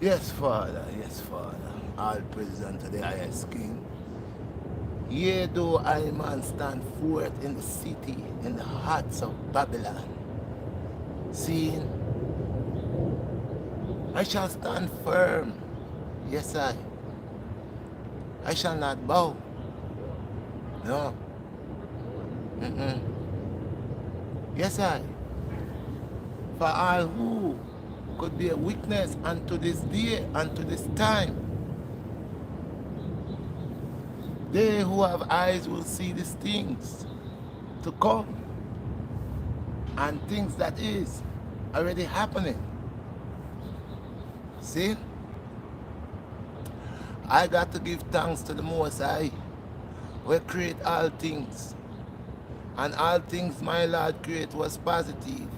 Yes, Father, yes, Father. All praise unto the highest King. Yea, though I man stand forth in the city, in the hearts of Babylon, seeing I shall stand firm. Yes, I shall not bow. No. Mm-mm. Yes, for all who could be a witness unto this day, unto this time, they who have eyes will see these things to come and things that is already happening. See, I got to give thanks to the Most High, who create all things. And all things my Lord create was positive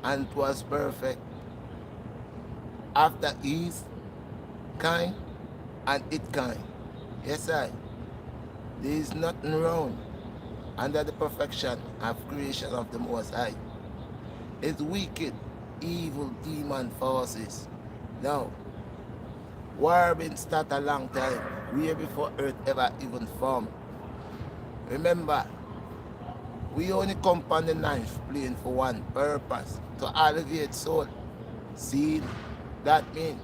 and it was perfect. After His kind and it kind. Yes, there is nothing wrong under the perfection of creation of the Most High. It's wicked, evil demon forces. Now, war been started a long time, way before earth ever even formed. Remember, we only come on the ninth plane for one purpose, to elevate soul. See, that means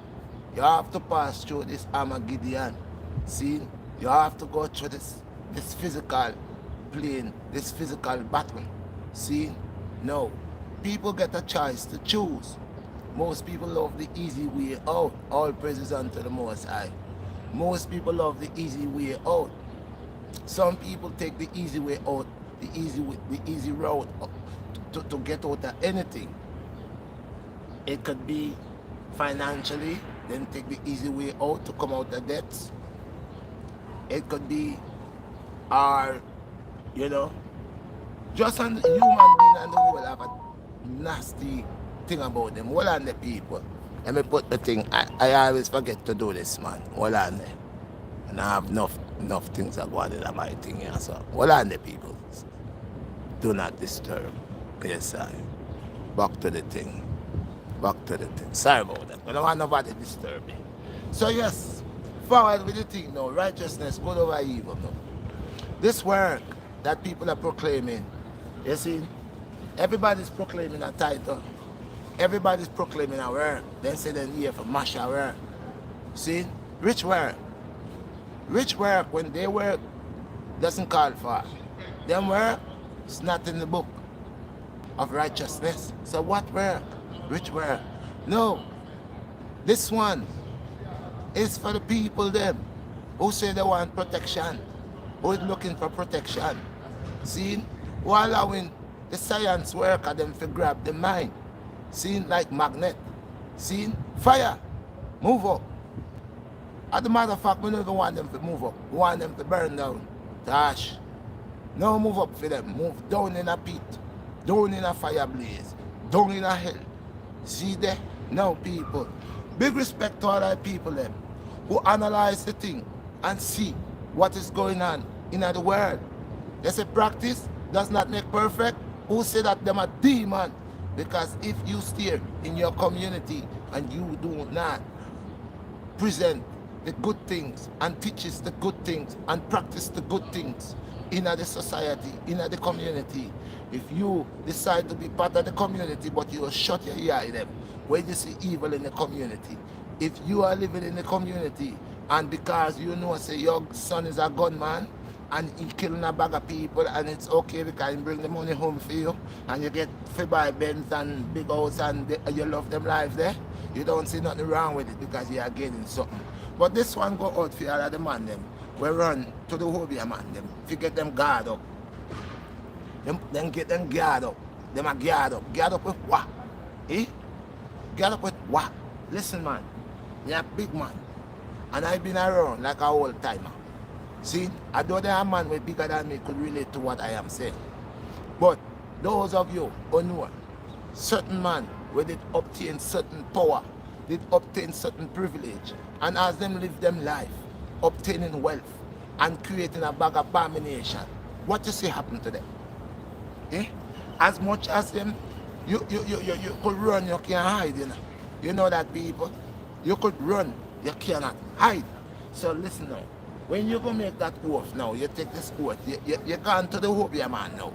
you have to pass through this Armageddon. See, you have to go through this physical plane, this physical battle. See, no, people get a choice to choose. Most people love the easy way out. All praises unto the Most High. Most people love the easy way out. Some people take the easy way out, the easy route to get out of anything. It could be financially, then take the easy way out to come out of debts. It could be, or, you know, just an human being and the whole have a nasty thing about them. Hold on the people. Let me put the thing. I always forget to do this, man. Hold on there. And I have enough things that go on in my thing here. So hold on the people. Do not disturb. Yes, I. Back to the thing. Back to the thing. Sorry about that. I don't want nobody to disturb me. So yes, forward with the thing now. Righteousness, good over evil now. This work that people are proclaiming, you see, everybody's proclaiming a title. Everybody's proclaiming a work. Then say they're here for mash a work. See, rich work. Rich work, when they work, doesn't call for. Them work, it's not in the book of righteousness. So what work? Rich work. No. This one is for the people them who say they want protection, who is looking for protection. See, who are allowing the science worker them to grab the mind. See, like magnet. See, fire, move up. As a matter of fact, we don't even want them to move up. We want them to burn down, to ash. No move up for them. Move down in a pit, down in a fire blaze, down in a hell. See there? Now people, big respect to all our people them who analyze the thing and see what is going on in the world. They say practice does not make perfect. Who say that them a demon? Because if you stay in your community and you do not present the good things and teaches the good things and practice the good things in the society, in the community, if you decide to be part of the community but you shut your ear at them, where you see evil in the community, if you are living in the community and because you know say your son is a gunman and he killing a bag of people and it's okay because he bring the money home for you and you get free buy Benz and big house and you love them life there, you don't see nothing wrong with it because you are getting something. But this one go out for all of the man them. We run to the Hobia man them. If you get them guard up. Then get them guard up. Them a guard up. Guard up with what? Eh? Guard up with what? Listen man, me a big man. And I've been around like a old timer. See, I know there are man way bigger than me could relate to what I am saying. But those of you who know, certain man where they obtain certain power, they obtain certain privilege, and as them live them life, obtaining wealth and creating a bag of abomination, what you see happen to them? Eh? As much as them, you could run, you can't hide, you know. You know that people. You could run, you cannot hide. So listen now. When you go make that oath now, you take this oath, you gone to the Hobia man now.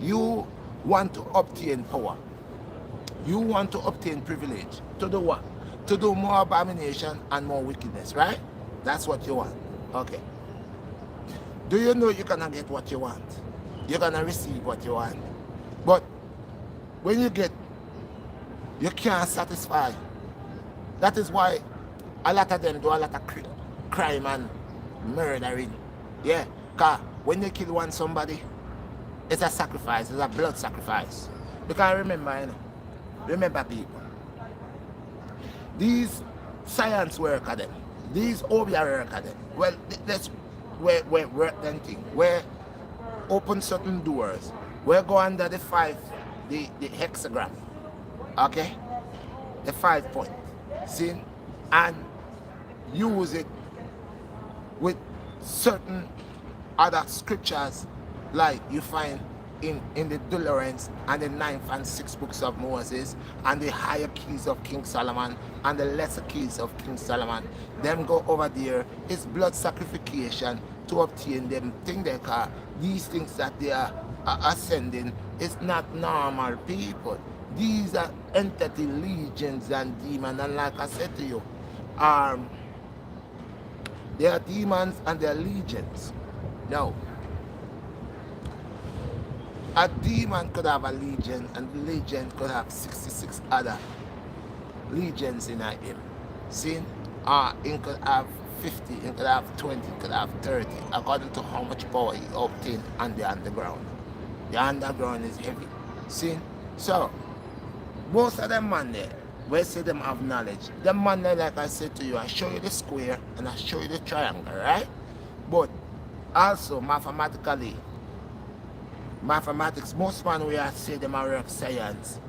You want to obtain power. You want to obtain privilege. To do what? To do more abomination and more wickedness, right? That's what you want. Okay. Do you know you're gonna get what you want? You're gonna receive what you want. But when you get, you can't satisfy. That is why a lot of them do a lot of crime and murdering. Yeah, because when they kill one somebody, it's a sacrifice, it's a blood sacrifice. Because remember, you know, remember people, these science work at them, these obia work at them. Well, that's where work them thing, where open certain doors, where go under the hexagram, okay, the 5 point, see, and use it with certain other scriptures like you find in the Deliverance and the 9th and 6th books of Moses and the higher keys of King Solomon and the lesser keys of King Solomon. Them go over there. It's blood sacrification to obtain them thing they call these things that they are ascending. It's not normal people. These are entity legions and demons, and like I said to you, they are demons and they are legions. Now, a demon could have a legion, and the legion could have 66 other legions in him. See? It could have 50, it could have 20, it could have 30, according to how much power he obtained on the underground. The underground is heavy. See? So, most of them man there, we say them have knowledge. Them man there, like I said to you, I show you the square and I show you the triangle, right? But also, mathematically, mathematics, most man we are say them are work science.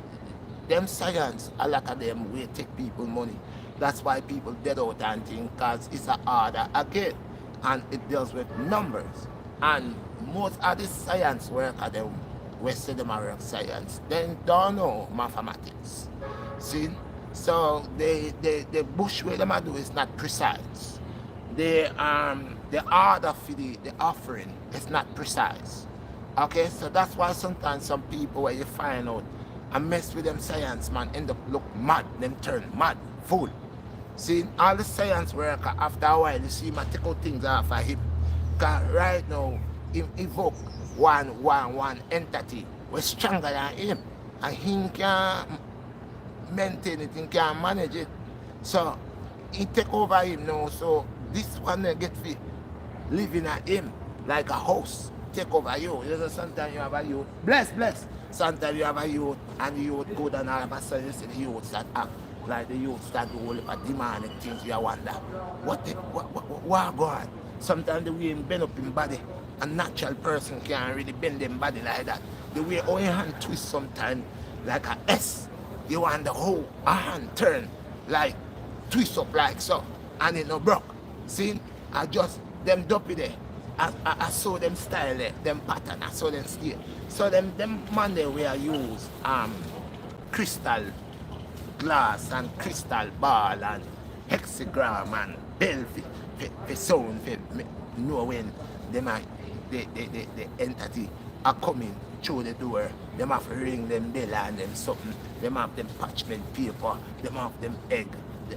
Them science, a lot of them will take people money. That's why people dead out and think, because it's a order again. And it deals with numbers. And most of the science work at them, we say them are work science. They don't know mathematics. See? So the bush way them do is not precise. The order for the offering is not precise. Okay, so that's why sometimes some people where you find out and mess with them science man end up look mad, them turn mad, fool. See, all the science work after a while you see him take out things off of him. Cause right now he evoke one entity was stronger than him and he can't maintain it, he can't manage it. So he take over him now, so this one they get fit living at him like a house. Take over you. You know, sometimes you have a youth. Bless. Sometimes you have a youth and the youth good and all of a sudden you see the youth start act like the youth start to hold up a demonic things. You wonder what go on? Sometimes the way he bend up in body, a natural person can't really bend them body like that. The way all your hand twist sometimes like a S. You wonder how a hand turn like twist up like so and it no broke. See? I just them dopey there. I saw them style there, them pattern, I saw them scale. So them man there we are use crystal glass and crystal ball and hexagram and bell for sound for know when them are the entity are coming through the door. Them have to ring them bell and them something. Them have them parchment paper, them have them egg.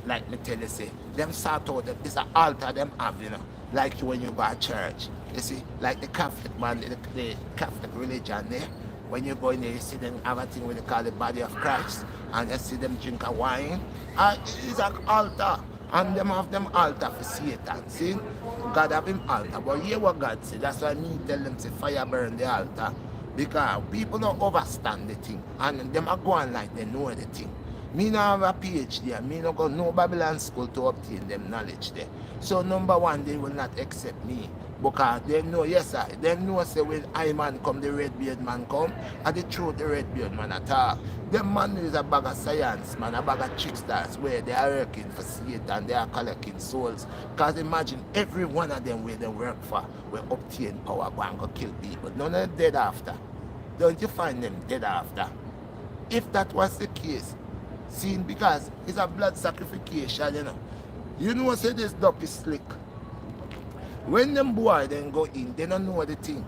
Like me tell you say, them sort out that it's an altar them have, you know. Like when you go to church, you see, like the Catholic man, the Catholic religion there, when you go in there, you see them have a thing what they call the body of Christ, and you see them drink a wine, it's an altar, and them have them altar for Satan, see? God have him altar, but hear what God say, that's why me tell them to fire burn the altar, because people don't understand the thing, and them are going like they know the thing. Me not have a PhD, me not go no Babylon school to obtain them knowledge there. So number one, they will not accept me. Because they know, yes sir, they know say when I man come, the red beard man come, and the truth the red beard man attack. Them man is a bag of science, man, a bag of tricksters where they are working for Satan, they are collecting souls. Because imagine every one of them where they work for will obtain power, go and go kill people. None of them dead after. Don't you find them dead after? If that was the case, See, because it's a blood sacrification, you know. You know, say this dope is slick. When them boy then go in, they don't know the thing.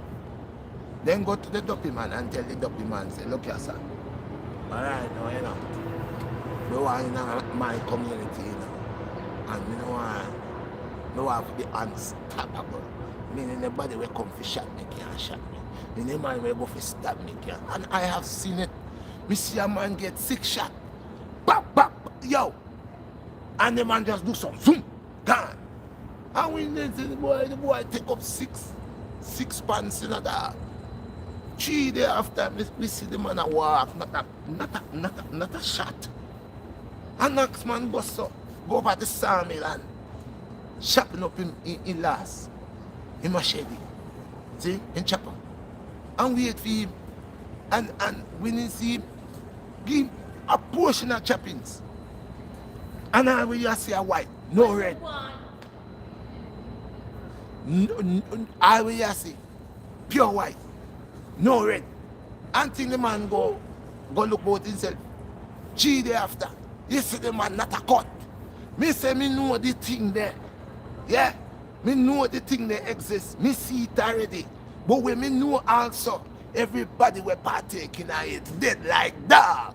Then go to the dopey man and tell the dopey man, say, look here, sir. Alright, now, you know. We want in my community, you know. And we don't want to be unstoppable. Meaning nobody will come for shot me, can't shot me. Meaning man will go for stab me, can't. And I have seen it. Me see a man get 6 shots. Bap, bap, yo. And the man just do some zoom, gone. And when they see the boy take up 6 pants in a dog. 3 days after, we see the man a walk, not a shot. And next man go over at the sawmill and chopping up in last, in machete. See, in chopper. And wait for him. And when you see him, give him a portion of choppings. And now when you see a white, no red. I will see pure white, no red. Until the man go look about himself. 3 days after, you see the man not a cut. Me say me know the thing there. Yeah, me know the thing there exists. Me see it already. But when me know also, everybody will partake in it dead like dog.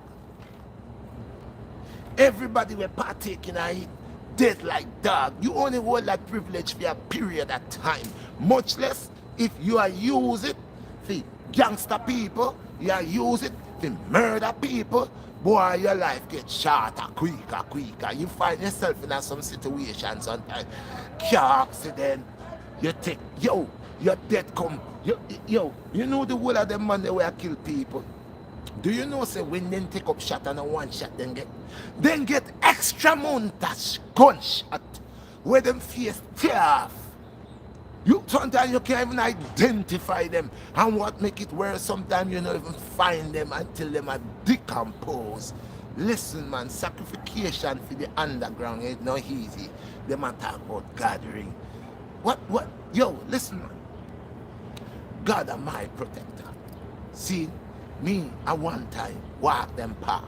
Everybody will partake in it dead like dog. You only hold that privilege for a period of time. Much less if you are use it for gangster people, you are use it for murder people. Boy, your life gets shorter, quicker. You find yourself in some situation sometimes. Car accident, you take, your death come. You know the whole of them man they will kill people. Do you know say when they take up shot and a 1 shot then get extra montage gunshot where them face tear off. You sometimes you can't even identify them, and what make it worse, sometimes you don't even find them until them are decomposed. Listen man, sacrification for the underground is not easy. They might talk about gathering. What? Yo, listen man. God are my protector. See, me at one time walk them path.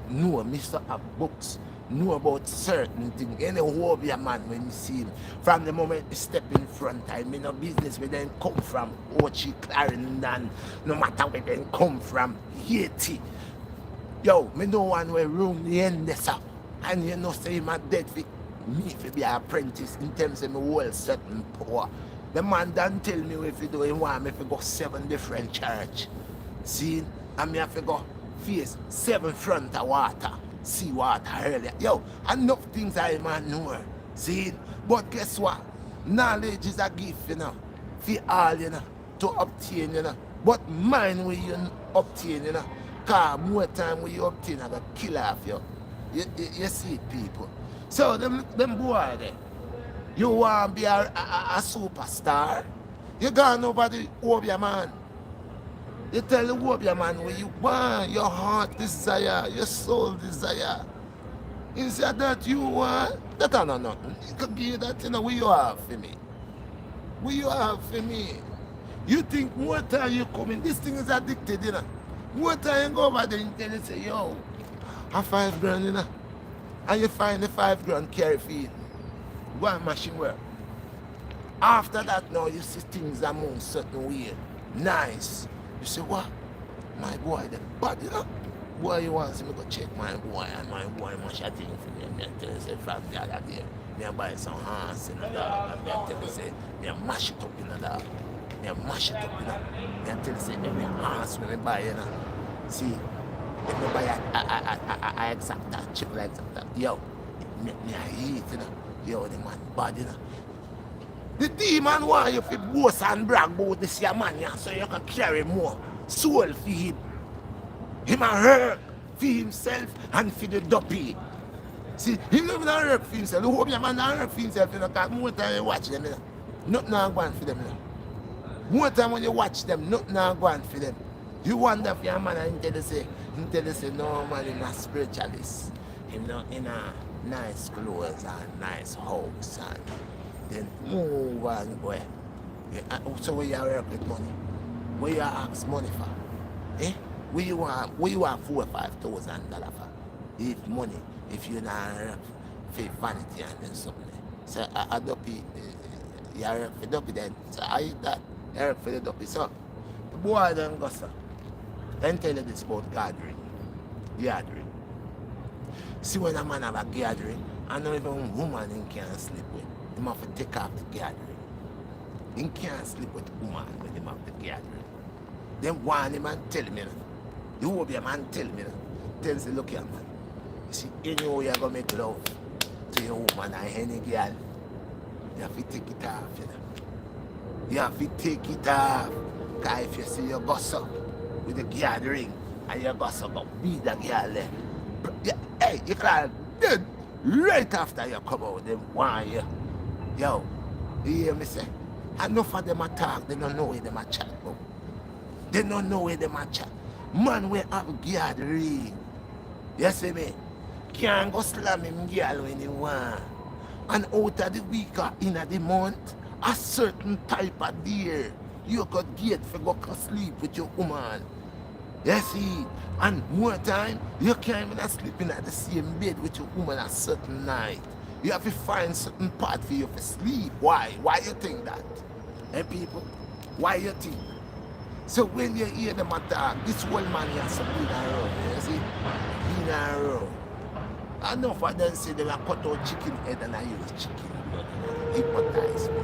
Know Mr. Have books. Know about certain things. Any hobby man when you see him. From the moment he step in front, I mean no business where they come from. Ochi, Clarendon, no matter where they come from, Haiti. Yo, me no one will room the end this up. And you know say him a dead for me to be an apprentice in terms of my whole certain power. The man don't tell me if you do him want me to go 7 different church. See, and me have to go face 7 front of water. See water earlier. Yo, enough things I man know. See, but guess what? Knowledge is a gift, you know. For all, you know, to obtain, you know. But mine will you obtain, you know. Cause more time when you obtain, I got kill off you. You see it, people. So them boy there. You want to be a superstar? You gone over the Obia man. You tell the Obia man what you want, your heart desire, your soul desire. Instead that you want, that are not nothing. You can give that, you know, what you have for me. What you have for me. You think more time you come in, this thing is addicted, you know. More time you go over there and tell you, say, yo, I 5 grand, you know. And you find the 5 grand carry feed. Go and machine work. After that now you see things are moving certain way. Nice. You say what? My boy the bad, you know? Boy you want to see me go check my boy and my boy must a thing for me. I tell you say from the other day, me buy some hands in the dog and I tell you say me mash it up in the dog. Me mash it up, you know. Me tell you say every hands when I buy, you know. See, if I buy I exact that, chip like that. Yo, me I eat, you know. Yo, the man bad, you know. The demon want you to boast and brag about this your man, yeah, so you can carry more soul for him. Him a hurt for himself and for the duppy. See, he never hurt for himself. The whole man not hurt for himself, you know, because more time you watch them, you know. Nothing not going for them, you know. More time when you watch them, nothing not going for them. You wonder if your man and tell you say, no man, he's not spiritualist. He's not in a nice clothes and nice house and then move and go. Yeah, so where you work with money? Where you ask money for? Eh? Where you want $4,000 or $5,000 for? if money, if you're not for vanity and then something. So I dopey, you're for dopey then. So I eat that, you're for the dopey. So the boy then goes, then tell you this about gathering. Gathering. See when a man have a gathering, I know even woman he can't sleep with. He have to take off the gathering. He can't sleep with woman when he have the gathering. Then one him and tell me, you will be a man tell me, tell me, look here man. You see, anywhere you're going to make love to your woman or any girl, you have to take it off, you know. You have to take it off. Because if you see your gossip with the gathering and your gossip about be the girl there, hey, you can dead right after you come out, them want you. Yo, you hear me say? Enough of them attack, they don't know where them a chat about. They don't know where them a chat. Man, we have gathering. You see me? Can't go slam him girl when he want. And out of the week or in the month, a certain type of deer, you could get for go sleep with your woman. You see? And more time, you can't even sleep in the same bed with your woman a certain night. You have to find certain part for you to sleep. Why? Why you think that? Hey people, why you think? So when you hear them attack, this whole man has to be in a row, you see? In a row. Enough of them say they cut out chicken head and I use chicken blood. Hypnotize me.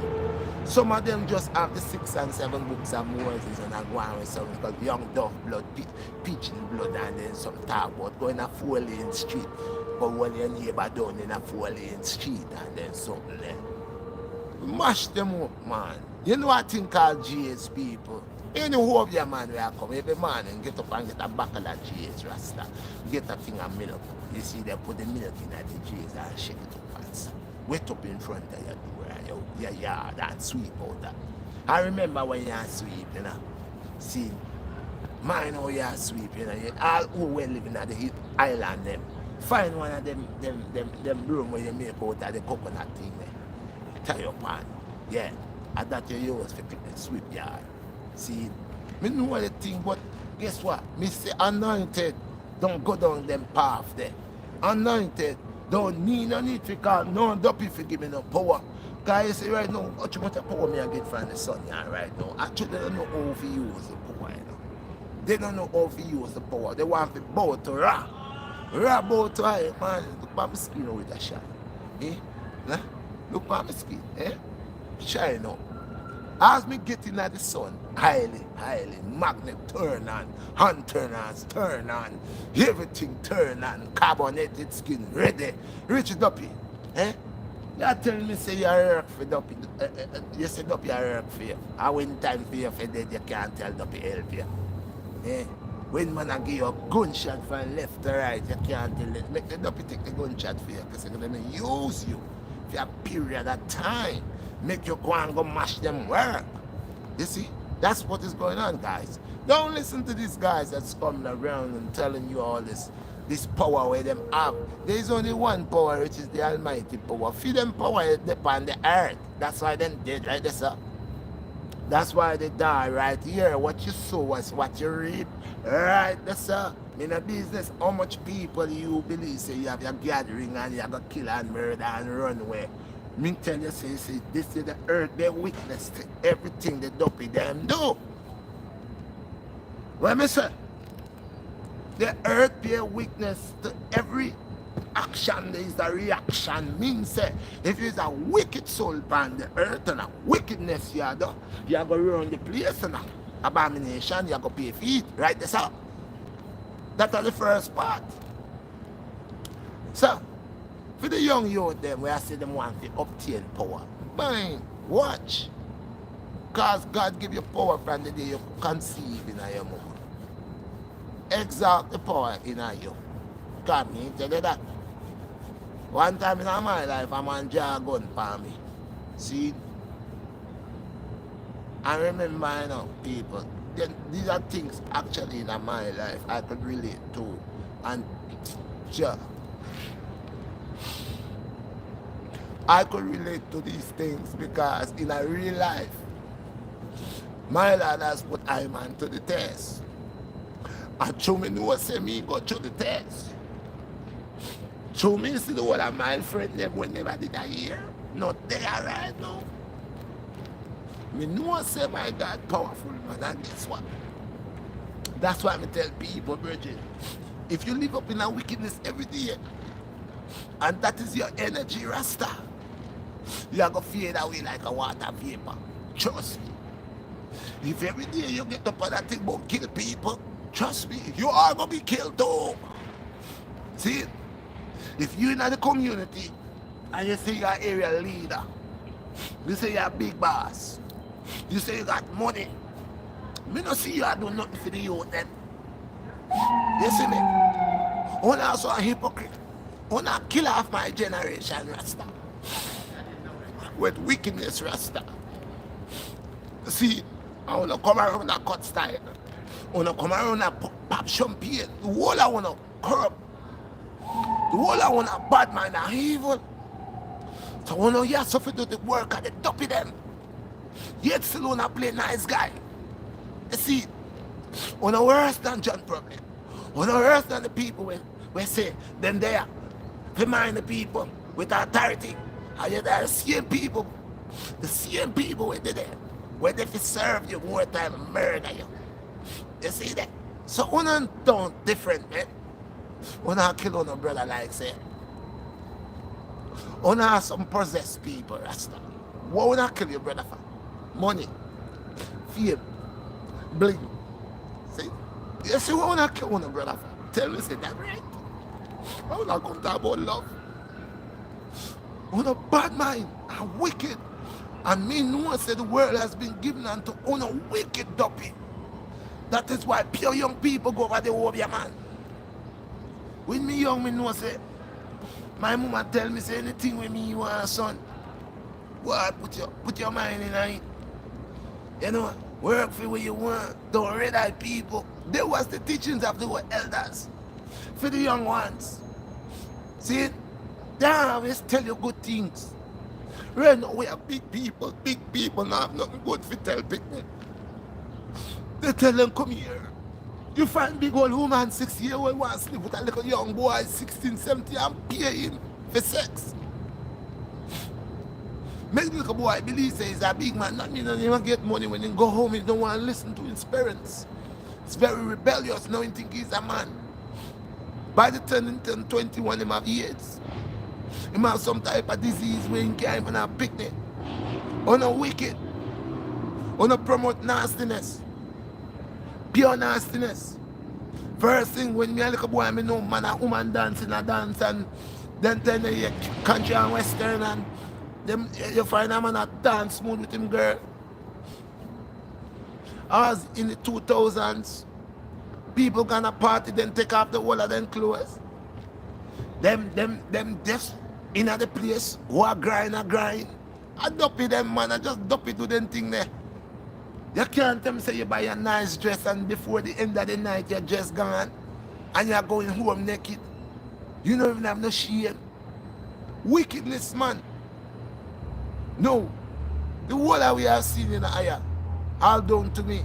Some of them just have the 6 and 7 books of Moses and I go on with something called young dove blood, pigeon blood, and then some talk about going a 4-lane street. But when your neighbor down in a 4-lane street and then something there. Mash them up, man. You know what thing called GS people? Any of your man will come every morning, get up and get a buckle of GS Rasta. Get a thing of milk. You see, they put the milk in at the GS and shake it up and wet up in front of your door, your yard, and sweep out that. I remember when you sweep, you know. See, mine how you sweep, you know. All who were living at the island, them. Find one of them broom where you make out of the coconut thing there. Tie your pan. Yeah. And that you use for the sweep yard. See, me know what the thing, but guess what? Me say anointed, don't go down them path there. Anointed, don't need no need to call no dopey for give me no power. Cause you see right now, how much power me I get from the sun yeah, right now. Actually they don't know how to use the power, you know. They don't know how to use the power. They want to bow to Ra. Ra bow to I, man. Look at my skin with a shine. Eh? Nah? Look at my skin, eh? Shine up. As me get in at the sun, highly, magnet turn on, hand turners turn on, everything turn on, carbonated skin ready, rich duppy. Eh? You telling me say you're work for duppy, you say duppy you work for you. And when time for you for dead, you can't tell duppy help you. Eh? When man I give you a gunshot from left to right, you can't tell it. Make the duppy take the gunshot for you, because they're going to use you for a period of time. Make you go and go mash them work. You see? That's what is going on, guys. Don't listen to these guys that's coming around and telling you all this power where them have. There is only one power, which is the almighty power. Feed them power upon the earth. That's why they dead right there, sir. That's why they die right here. What you sow is what you reap. Right there, sir. In a business, how much people you believe say you have your gathering and you have a kill and murder and run away. Me tell you, say, this is the earth, they witness to everything the dopey them do. What me say? The earth bear witness to every action, there is a reaction. Means say, if there's a wicked soul upon the earth and a wickedness you do, you are going to run the place and abomination, you are going to pay for it. Right, that's up. That's the first part. So, for the young youth them, where I see them want to obtain power. Man, watch. Because God give you power from the day you conceive in your mother. Exalt the power in you. God me tell you that. One time in my life, a man draw a gun for me. See? I remember, you know, people. These are things actually in my life I could relate to. And sure. I could relate to these things because in a real life, my Lord has put I man to the test. And through me know say me go through the test. So me see the whole of my friend them whenever did I hear. Not there right now. Me know say my God powerful man, and guess what? That's why I tell people, Bridget, if you live up in a wickedness every day, and that is your energy, Rasta, you're going to fade away like a water vapor. Trust me. If every day you get up on that thing about kill people, trust me, you are going to be killed too. See, if you're in the community and you say you're an area leader, you say you're a big boss, you say you got money, me not see you do nothing for the youth then. You see me? I'm also a hypocrite. I'm a killer of my generation, Rasta. With wickedness, Rasta. See, I want to come around a cut style. I want to come around a pop champagne. The whole I want to curb. The whole I want to bad mind and evil. So I want to hear something to the work and the dopey them. Yet still want to play nice guy. You see, on a worse than John problem. On a worse than the people we say, them there, to mind the people with authority. And you're the same people who did it. Where they serve you more time and murder you. You see that? So one don't different, man. One kill on a brother like say. One some possessed people, Rasta. What would I kill your brother for? Money, fame, bling. See? You see what I kill on a brother for? Tell me, say that right? I wanna come talk about love. On a bad mind and wicked. And me know say the world has been given unto on a wicked dopey. That is why pure young people go over the Obia man. When me young, me know say, my mama tell me say anything with me you want son. What put your mind in it. You know, work for what you want. Don't red eye people. There was the teachings of the elders. For the young ones. See? They always tell you good things. Right now we are big people now have nothing good to tell people. They tell them come here. You find big old woman 6-year-old wants to sleep with a little young boy 16, 17 and pay him for sex. Make the little boy believe say he's a big man, not mean that he won't get money when he go home, he don't want to listen to his parents. It's very rebellious now he think he's a man. By the time he turn 21 he have AIDS. He have some type of disease where he can't even have picnic. On a wicked. On a promote nastiness. Pure nastiness. First thing when me a little boy, I know man and woman dancing a dance and then you country and western and them you find a man a dance mood with him girl. As in the 2000s, people gonna party then take off the whole of them clothes. Them just in the place who are grind. I dopey them man, I just dopey do them thing there. You can't tell me say you buy a nice dress and before the end of the night you're just gone and you're going home naked. You don't even have no shame. Wickedness, man. No. The whole that we have seen in the eye, all down to me.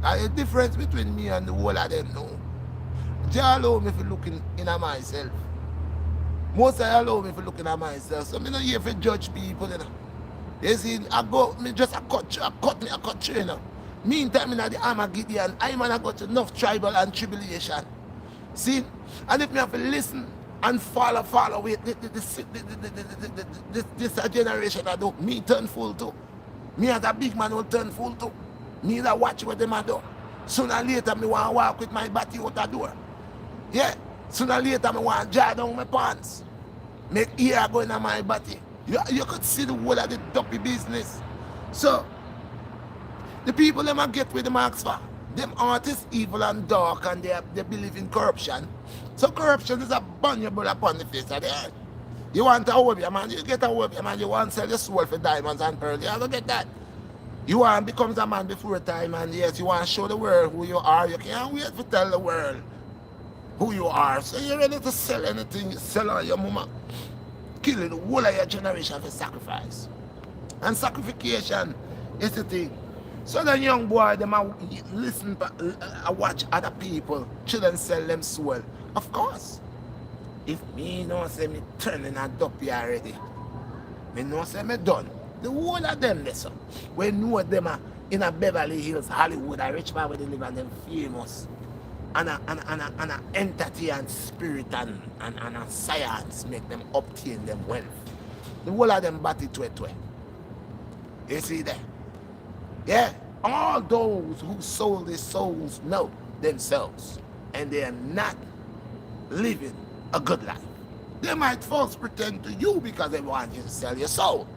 And the difference between me and the whole of them know. Just allow me for looking in at myself. Most I allow me for looking at myself. So I'm not here for judge people, you know. You see, I go, me just a cut trainer. Meantime, in the Armageddon, I'm gonna go to enough tribal and tribulation. See? And if me have to listen and follow with this generation I do, me turn fool too. Me as a big man will turn fool too. Me that watch what them do. Sooner or later, me want to walk with my body out the door. Yeah? Sooner or later, me want to jar down my pants. Make ear go in my body. You could see the whole of the dopey business. So, the people them get with the marks for. Them artists evil and dark and they believe in corruption. So corruption is a vulnerable upon the face of the earth. You want a Obia man, you get a Obia man, you want to sell your soul for diamonds and pearls, you have to get that. You want to become a man before time and yes, you want to show the world who you are. You can't wait to tell the world who you are. So you're ready to sell anything, you sell on your mama. Killing the whole of your generation for sacrifice. And sacrification is the thing. So the young boy, them watch other people, children sell them soul. Of course. If me know say me turning a dopey already, me know say me done. The whole of them listen. We know them are in a Beverly Hills, Hollywood, a rich man where they live and them famous. And a entity and spirit and a science make them obtain them wealth. The whole of them body to it. You see there? Yeah. All those who sold their souls know themselves. And they are not living a good life. They might false pretend to you because they want you to sell your soul.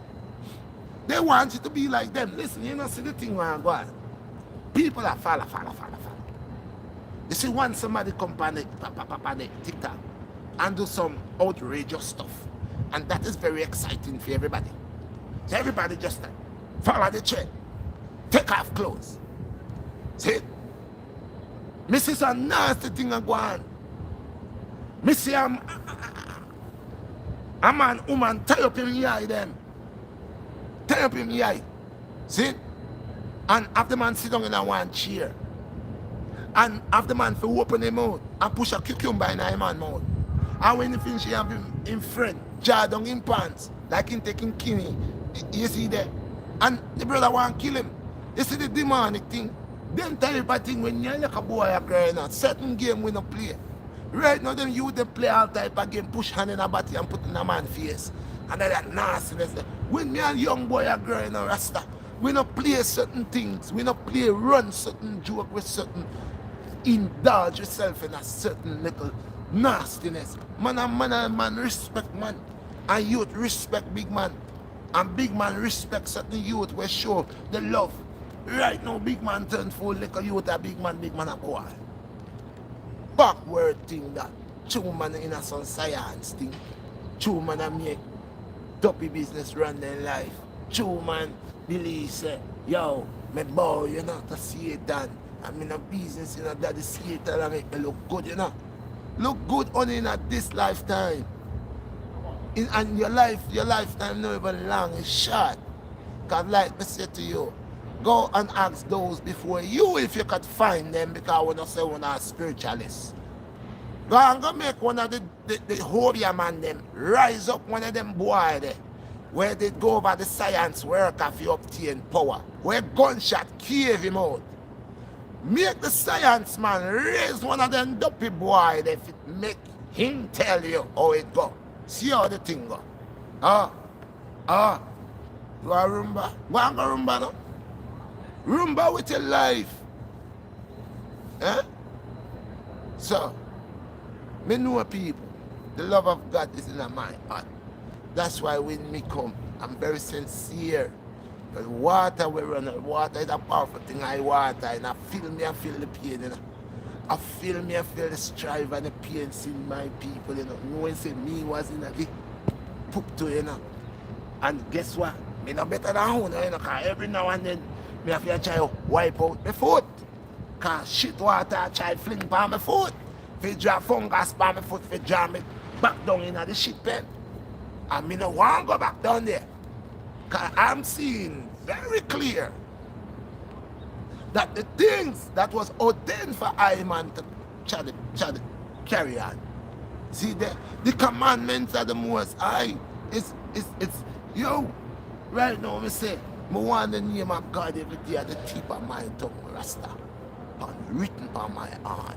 They want you to be like them. Listen, you know, see the thing where I'm going. People are follow. You see, once somebody come on the TikTok and do some outrageous stuff, and that is very exciting for everybody. So everybody just follow the trend, take off clothes. See? Me see some nasty thing go on. Me see a man, woman tie up in the eye them. Tie up in the eye. See? And have the man sit down in a one chair. And have the man for open him mouth and push a cucumber in a man mouth. And when he finish, he have him in front, jar down in pants, like him taking kidney. You see there? And the brother want to kill him. You see the demonic thing? Them type of thing when you like a boy or girl now, certain game we don't play. Right now them youth they play all type of game, push hand in a body and put in a man's face. And that nastiness. When me a young boy or girl in a rasta, we don't play certain things. We don't play run certain joke with certain indulge yourself in a certain little nastiness. Man respect man. And youth respect big man. And big man respect certain youth will show the love. Right now big man turn full like a youth a big man a boy. Backward thing that. True man in a some science thing. True man a make dopey business run their life. True man believe say, yo, me boy, you know, to see it done. I'm in a business, you know, that the Satan and make me look good, you know. Look good only in this lifetime. And your lifetime not even long, it's short. Because like I said to you, go and ask those before you if you could find them, because we don't say we're not spiritualists. Go and go make one of the Hoodies man them rise up one of them boy there, where they go over the science work if you obtain power, where gunshot cave him out. Make the science man raise one of them dopey boy if it make him tell you how it go. See how the thing go. You are rumba? Go and go rumba now. Rumba with your life. Eh? So, me know people. The love of God is in my heart. That's why when me come, I'm very sincere. But water we run, water is a powerful thing. I water and I feel the pain, you know. I feel the strife and the pain in my people, you know. No one say me was in a big poop to, you know. And guess what? Me no better than who, you know, because every now and then me have to try to wipe out my foot. Because shit water I try fling on my foot. If you draw fungus on my foot, if you draw me back down in the shit pen. And me no want to go back down there. Because I'm seeing very clear that the things that was ordained for I man to carry on. See, the commandments of the Most High it's yo, right now me say, I want the name of God every day at the tip of my tongue, Rasta, and written on my heart.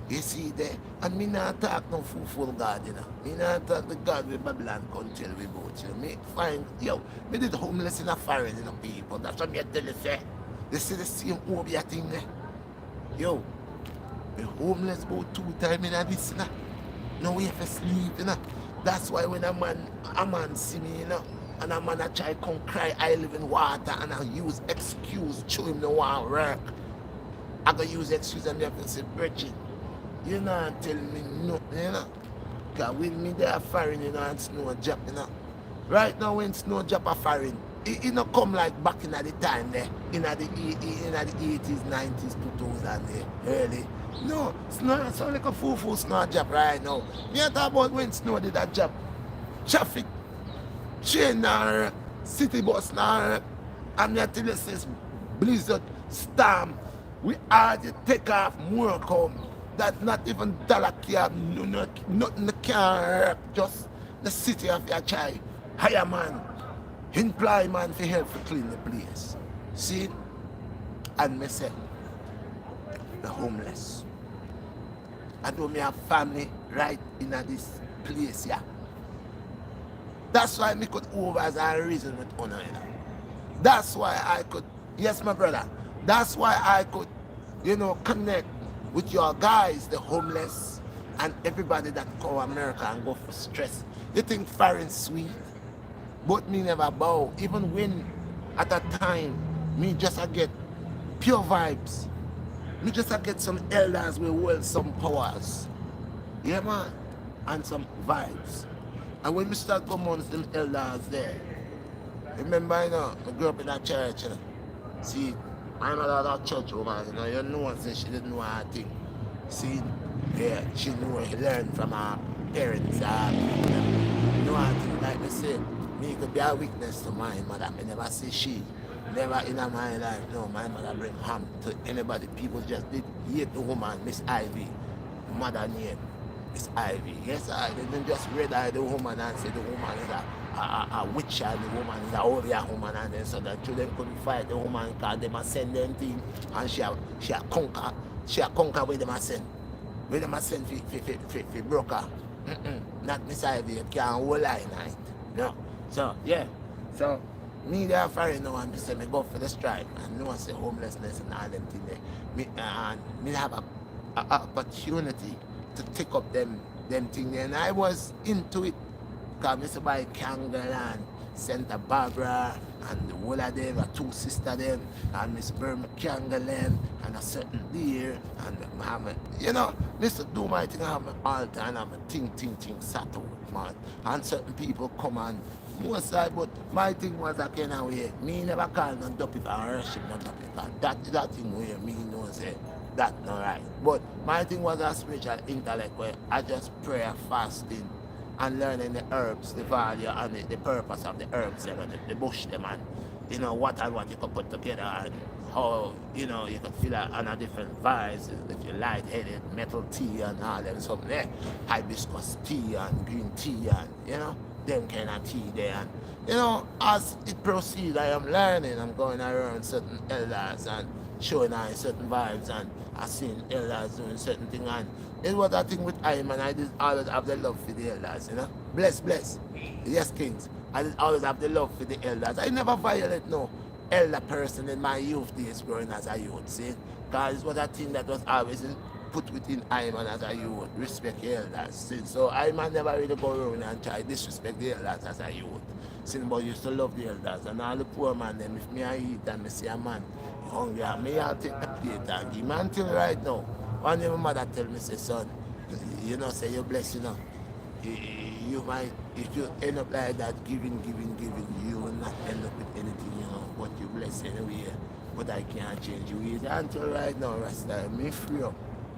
You see there? And me not talk no fool God, you know. Me not talk the God with Babylon come tell me about, you know. Me find, yo, me did homeless in a foreign, you know, people. That's what me tell you, say. They see the same Obia thing there. Yo, me homeless about 2 times in this, you know. No way for sleep, you know. That's why when a man see me, you know, and a man a try come cry, I live in water, and I use excuse, show him no want work. I go use excuse and they have to say, Bridget, you not tell me nothing, you know. Because with me there foreign, you know, and snow drop, you know. Right now when snow drop a foreign, it not come like back in the time there, in the 80s, 90s, 2000 there, early. No, snow, it's like a full snow drop right now. Me talk about when snow did that job. Traffic, train now, city bus now, and me tell you says blizzard, storm, we hard to take off, more come. that not even dollar can, nothing can hurt, just the city of your child. Hire man, employ man for help to clean the place. See? And me say, the homeless. I know me have family right in this place here. That's why me could over as a reason with honor. That's why I could, yes my brother, that's why I could, connect with your guys, the homeless, and everybody that call America and go for stress. You think foreign sweet, but me never bow. Even when at a time, me just I get pure vibes. Me just I get some elders with hold some powers. Yeah man, and some vibes. And when we start going on them elders there, remember, I grew up in a church. See, I'm a church woman, you know, say she didn't know her thing. See, yeah, she knew she learned from her parents. You know her thing, like me say, me could be a witness to my mother. I never say she. Never in my life, no, my mother bring harm to anybody. People just did hate the woman, Miss Ivy. Mother name, Miss Ivy. Yes, I didn't just red eye the woman and say the woman is a witch and the woman is a holy woman, and then so that children couldn't fight the woman because they must send them thing and she a conquer where they must send. Where they must send for broker. Not Miss Ivy, you can't hold line night. No. So yeah. So me there foreign now and say me go for the strike and no one say homelessness and all them things there. Me have a opportunity to take up them things there. And I was into it. Because I say by Kangle and Santa Barbara and the whole of them, a two sister them, and Miss Burma Kangle and a certain deer and Mr. Do my thing, I have my altar and I'm a ting sat out, man. And certain people come and most side, but my thing was a kind of way. Me never call no duppy or worship no duppy. That thing where me know say that not right. But my thing was a spiritual intellect where I just pray fasting and learning the herbs, the value and the purpose of the herbs and the bush them and what and what you can put together and how you can feel on a different vibes if you're light-headed, metal tea and all them something there, hibiscus tea and green tea and them kind of tea there and as it proceeds I am learning, I'm going around certain elders and showing certain vibes and I seen elders doing certain things and it was a thing with him and I did always have the love for the elders, bless, yes kings, I did always have the love for the elders. I never violate no elder person in my youth days growing as a youth, see, because it was a thing that was always put within Iman as a youth, respect the elders. See? So Iman never really go around and try disrespect the elders as a youth. See, but used to love the elders and all the poor man them, if me I eat and me see a man hungry, me I'll take the plate and give man till right now. One day my mother tell me, say son, say you're blessed, you might, if you end up like that, giving, you will not end up with anything, but you bless anyway. But I can't change you either. Until right now, Rasta, me free up.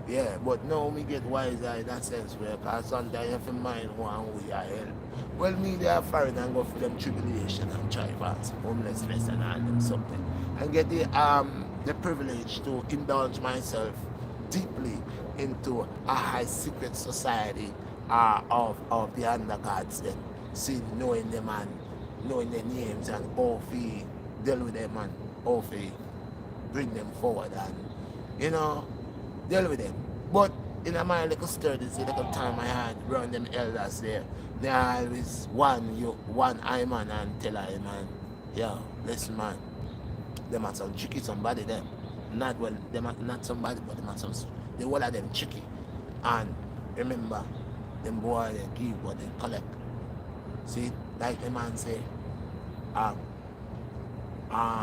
Yeah, but now me get wiser in that sense where, because sometimes you have to mind one way I help. Well, me they are foreign and go for them tribulation and tribals, homelessness and all them something. And get the privilege to indulge myself deeply into a high secret society of the undergods then. See, knowing them and knowing their names and how we deal with them and how we bring them forward and, deal with them. But in my little studies, little time I had around them elders there, they always one eye man and tell eye man, yo, listen man, them are some tricky somebody them. Them are not somebody, but them are some, the whole of them tricky. And remember, them boy they give what they collect. See, like the man say,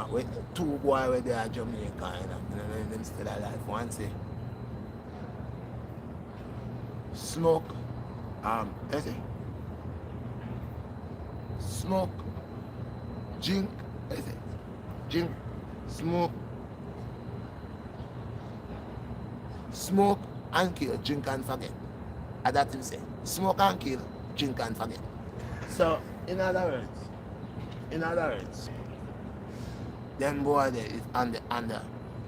with two boys where they are Jamaica, and them still alive. One say, smoke, smoke, drink, drink, smoke and kill, drink and forget. And that him say, smoke and kill, drink and forget. So, in other words, them boy there is under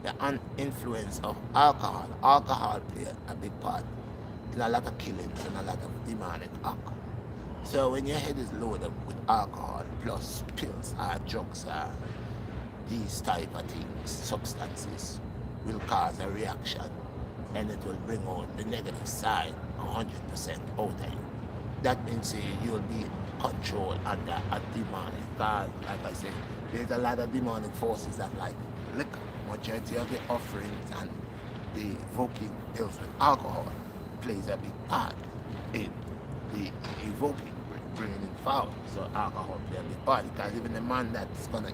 the influence of alcohol. Alcohol play a big part in a lot of killings and a lot of demonic act. So when your head is loaded with alcohol plus pills or drugs or these type of things, substances, will cause a reaction and it will bring out the negative side 100% out of you. That means you'll be controlled under a demonic. God, like I said, there's a lot of demonic forces that like liquor. Majority of the offerings and the evoking deals with alcohol plays a big part in the evoking, bringing it forward. So alcohol plays a big part because even the man that's gonna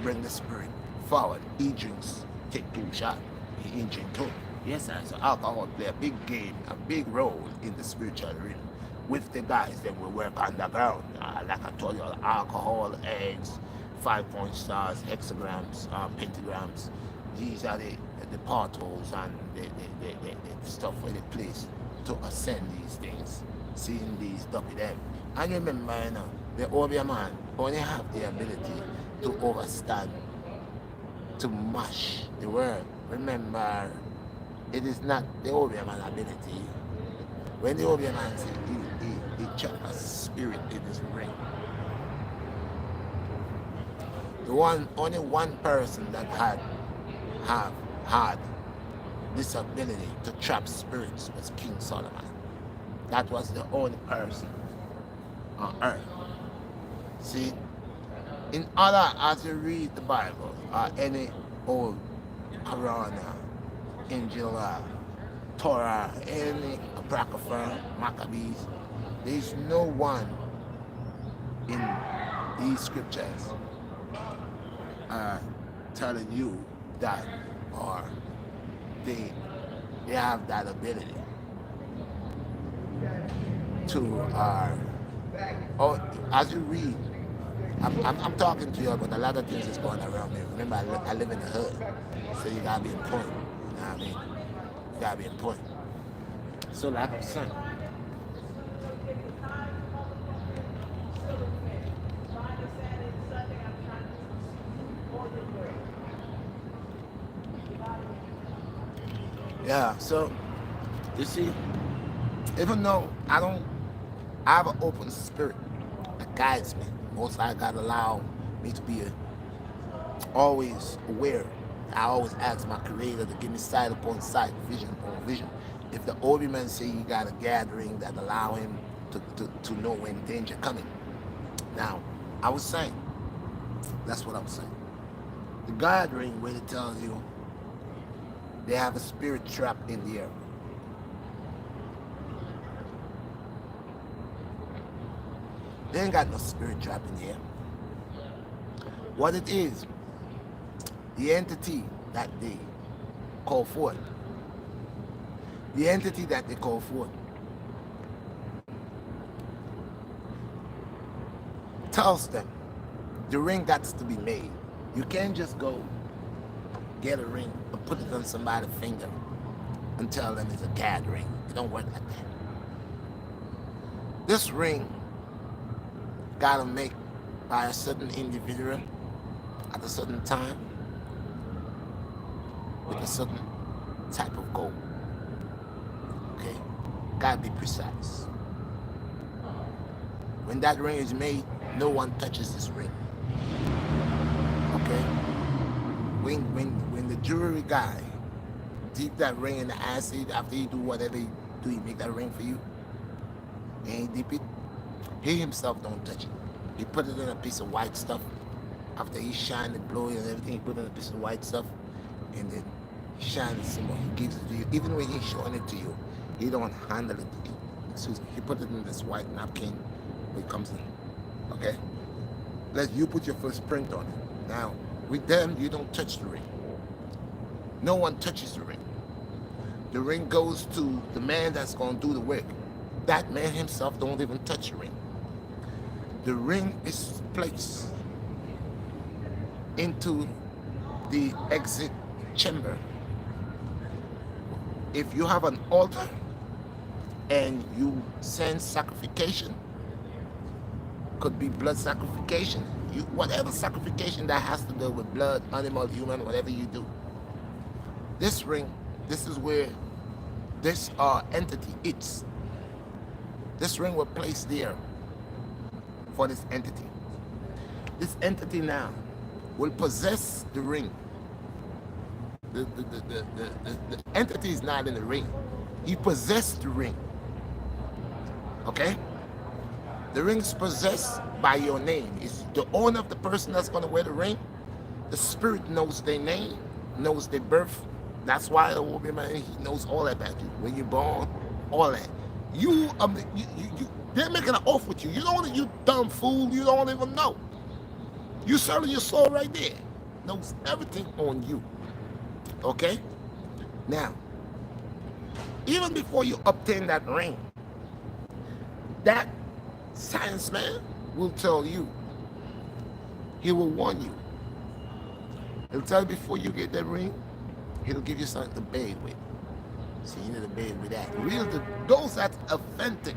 bring the spirit forward, he drinks, take 2 shots, he ain't drink 2. Yes, sir. So alcohol play a big game, a big role in the spiritual realm. With the guys, then we work underground. Like I told you, alcohol, eggs, 5-point stars, hexagrams, pentagrams. These are the portals and the stuff where they place to ascend these things. Seeing these ducky them. And remember, you know, the Obeah man only have the ability to overstand, to mash the word. Remember, it is not the Obeah man ability. When the Obeah man said he chucked a spirit in his ring. Only one person that had this ability to trap spirits was King Solomon. That was the only person on earth. See, in other, as you read the Bible or any old Quran, Injil, Torah, any Apocrypha, Maccabees, there's no one in these scriptures telling you that, or they have that ability to, or as you read, I'm talking to you about a lot of things that's going around me. Remember, I live in the hood, so you gotta be in point. You know what I mean? You gotta be in point. So like I'm saying, yeah, so you see, even though I have an open spirit that guides me, most I gotta allow me to be always aware. I always ask my creator to give me sight upon sight, vision upon vision. If the Obeah man say he got a gathering that allow him to know when danger coming. Now, I was saying, that's what I was saying. The gathering where it tells you they have a spirit trap in the air. They ain't got no spirit trap in the air. What it is, the entity that they call forth, tells them the ring got to be made. You can't just go get a ring and put it on somebody's finger and tell them it's a gathering. It don't work like that. This ring gotta make by a certain individual at a certain time with a certain type of goal. Okay? Gotta be precise. When that ring is made, no one touches this ring. Okay? When the jewelry guy dip that ring in the acid after he do whatever he do, he make that ring for you, and he dip it, he himself don't touch it. He put it in a piece of white stuff. After he shine it, blow it and everything, he put it in a piece of white stuff, and then he shines it some more. He gives it to you. Even when he's showing it to you, he don't handle it. Excuse me. He put it in this white napkin when it comes in. Okay? Let you put your first print on it. Now, with them, you don't touch the ring. No one touches the ring. The ring goes to the man that's going to do the work. That man himself don't even touch the ring. The ring is placed into the exit chamber. If you have an altar and you send sacrification, could be blood sacrification, whatever sacrification that has to do with blood, animal, human, whatever you do, This ring, this is where this entity is. This ring was placed there for this entity. This entity now will possess the ring. The entity is not in the ring. He possessed the ring. Okay? The ring is possessed by your name. It's the owner of the person that's going to wear the ring. The spirit knows their name, knows their birth. That's why the woman, he knows all that about you. When you're born, all that. They're making an oath with you. You dumb fool, you don't even know. You selling your soul right there. Knows everything on you. Okay? Now, even before you obtain that ring, that science man will tell you. He will warn you. He'll tell you before you get that ring, he'll give you something to bathe with. So you need to bathe with that. Those that's authentic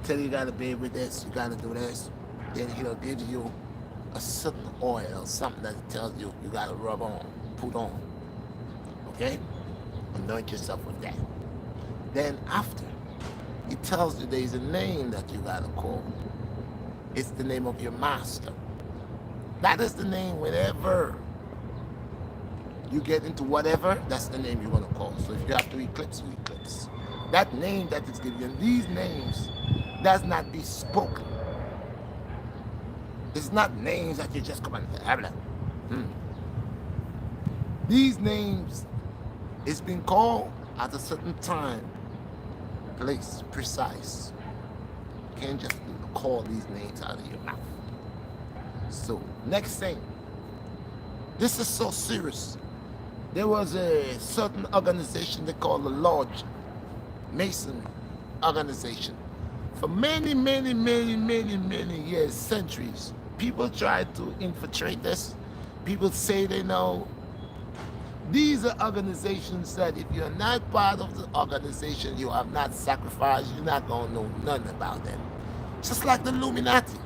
tell you gotta bathe with this, you gotta do this. Then he'll give you a certain oil, something that tells you you gotta rub on, put on. Okay? Anoint yourself with that. Then after, he tells you there's a name that you gotta call. It's the name of your master. That is the name whenever you get into whatever, that's the name you're gonna call. So if you have to eclipse, you eclipse. That name that is given, and these names does not be spoken. It's not names that you just come and have. These names is being called at a certain time, place, precise. You can't just call these names out of your mouth. So, next thing. This is so serious. There was a certain organization they call the Lodge Mason organization. For many years, centuries, people tried to infiltrate this. People say they know. These are organizations that if you're not part of the organization, you have not sacrificed, you're not going to know nothing about them. Just like the Illuminati.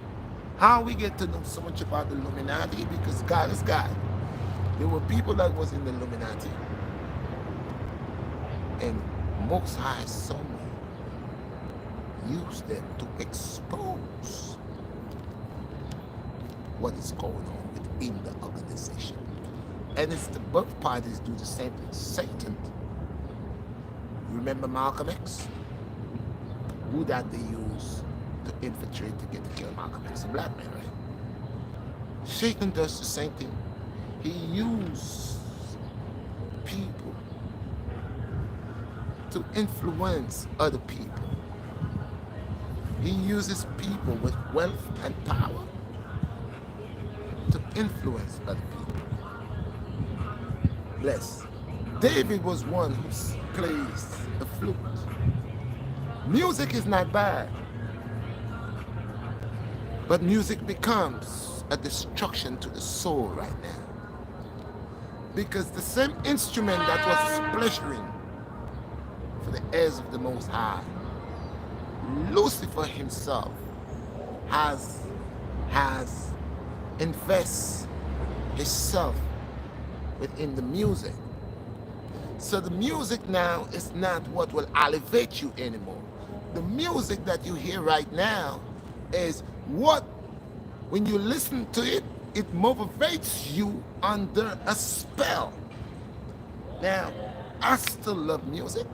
How we get to know so much about the Illuminati? Because God is God. There were people that was in the Illuminati. And Most High somewhere used them to expose what is going on within the organization. And it's the both parties do the same thing. Satan. Remember Malcolm X? Who that they use to infiltrate to get to kill Malcolm X? A black man, right? Satan does the same thing. He uses people to influence other people. He uses people with wealth and power to influence other people. Bless. David was one who plays the flute. Music is not bad, but music becomes a destruction to the soul right now. Because the same instrument that was pleasuring for the heirs of the Most High, Lucifer himself has invested himself within the music. So the music now is not what will elevate you anymore. The music that you hear right now is what, when you listen to it, it motivates you under a spell. Now, I still love music.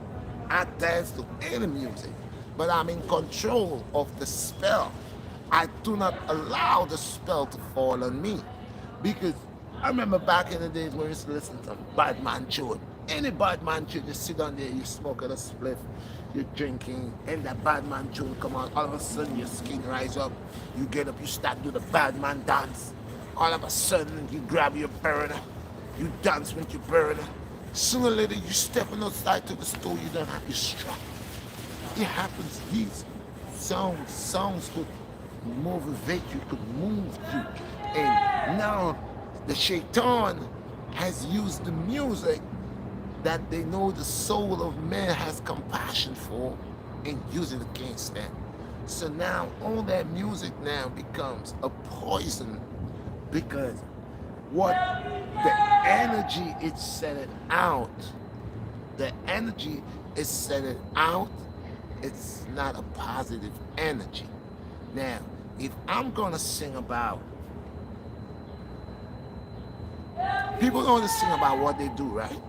I dance to any music, but I'm in control of the spell. I do not allow the spell to fall on me. Because I remember back in the days when we used to listen to bad man tune. Any bad man tune, you sit down there, you smoke at a spliff, you're drinking, and that bad man tune come on, all of a sudden your skin rise up, you get up, you start do the bad man dance. All of a sudden you grab your burner, you dance with your burner. Sooner or later you stepping outside to the store, you don't have your strap. It happens, these sounds could motivate you, could move you. And now the shaitan has used the music that they know the soul of man has compassion for and use it against them. So now all that music now becomes a poison, because what the energy is setting out. The energy is setting out. It's not a positive energy. Now, if I'm gonna sing about, people only sing about what they do, right?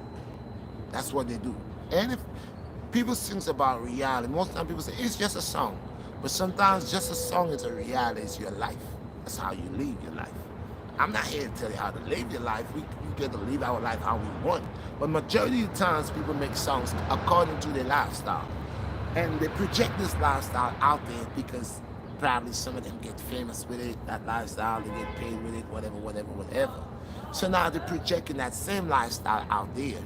That's what they do. And if people sing about reality, most of the time people say it's just a song. But sometimes just a song is a reality, it's your life. That's how you live your life. I'm not here to tell you how to live your life. We get to live our life how we want. But majority of the times people make songs according to their lifestyle. And they project this lifestyle out there because probably some of them get famous with it, that lifestyle, they get paid with it, whatever, whatever, whatever. So now they're projecting that same lifestyle out there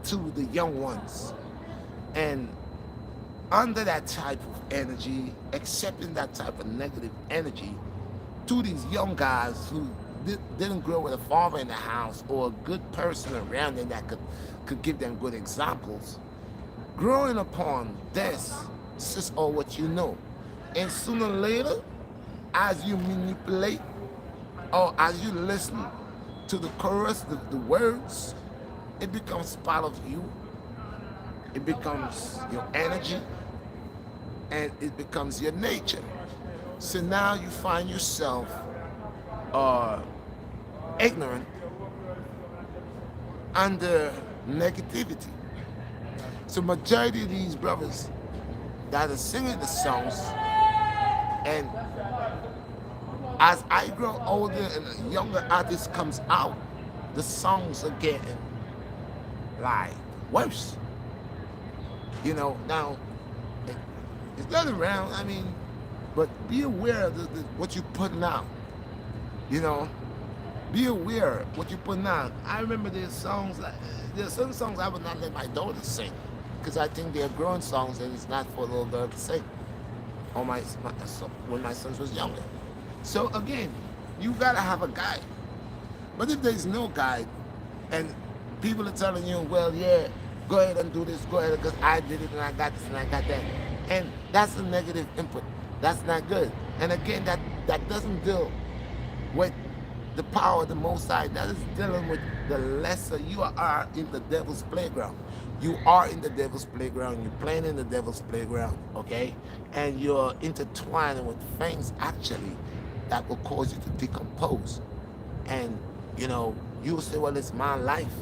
to the young ones. And under that type of energy, accepting that type of negative energy to these young guys who didn't grow with a father in the house or a good person around them that could give them good examples, growing upon this is all what you know. And sooner or later, as you manipulate or as you listen to the chorus, the words, it becomes part of you. It becomes your energy and it becomes your nature. So now you find yourself ignorant under negativity. So majority of these brothers that are singing the songs, and as I grow older and a younger artist comes out, the songs are getting like worse. You know, now it's not around, I mean, but be aware of what you're putting out. You know, be aware of what you're putting out. I remember there's some songs I would not let my daughter sing because I think they're grown songs and it's not for a little girl to sing. Or when my son was younger. So again, you gotta have a guide. But if there's no guide and people are telling you, well, yeah, go ahead and do this, go ahead because I did it and I got this and I got that. And that's a negative input. That's not good. And again, that doesn't deal with the power of the Most High. That is dealing with the lesser. You are in the devil's playground. You are in the devil's playground. You're playing in the devil's playground, okay? And you're intertwining with things actually that will cause you to decompose. And, you know, you'll say, well, it's my life.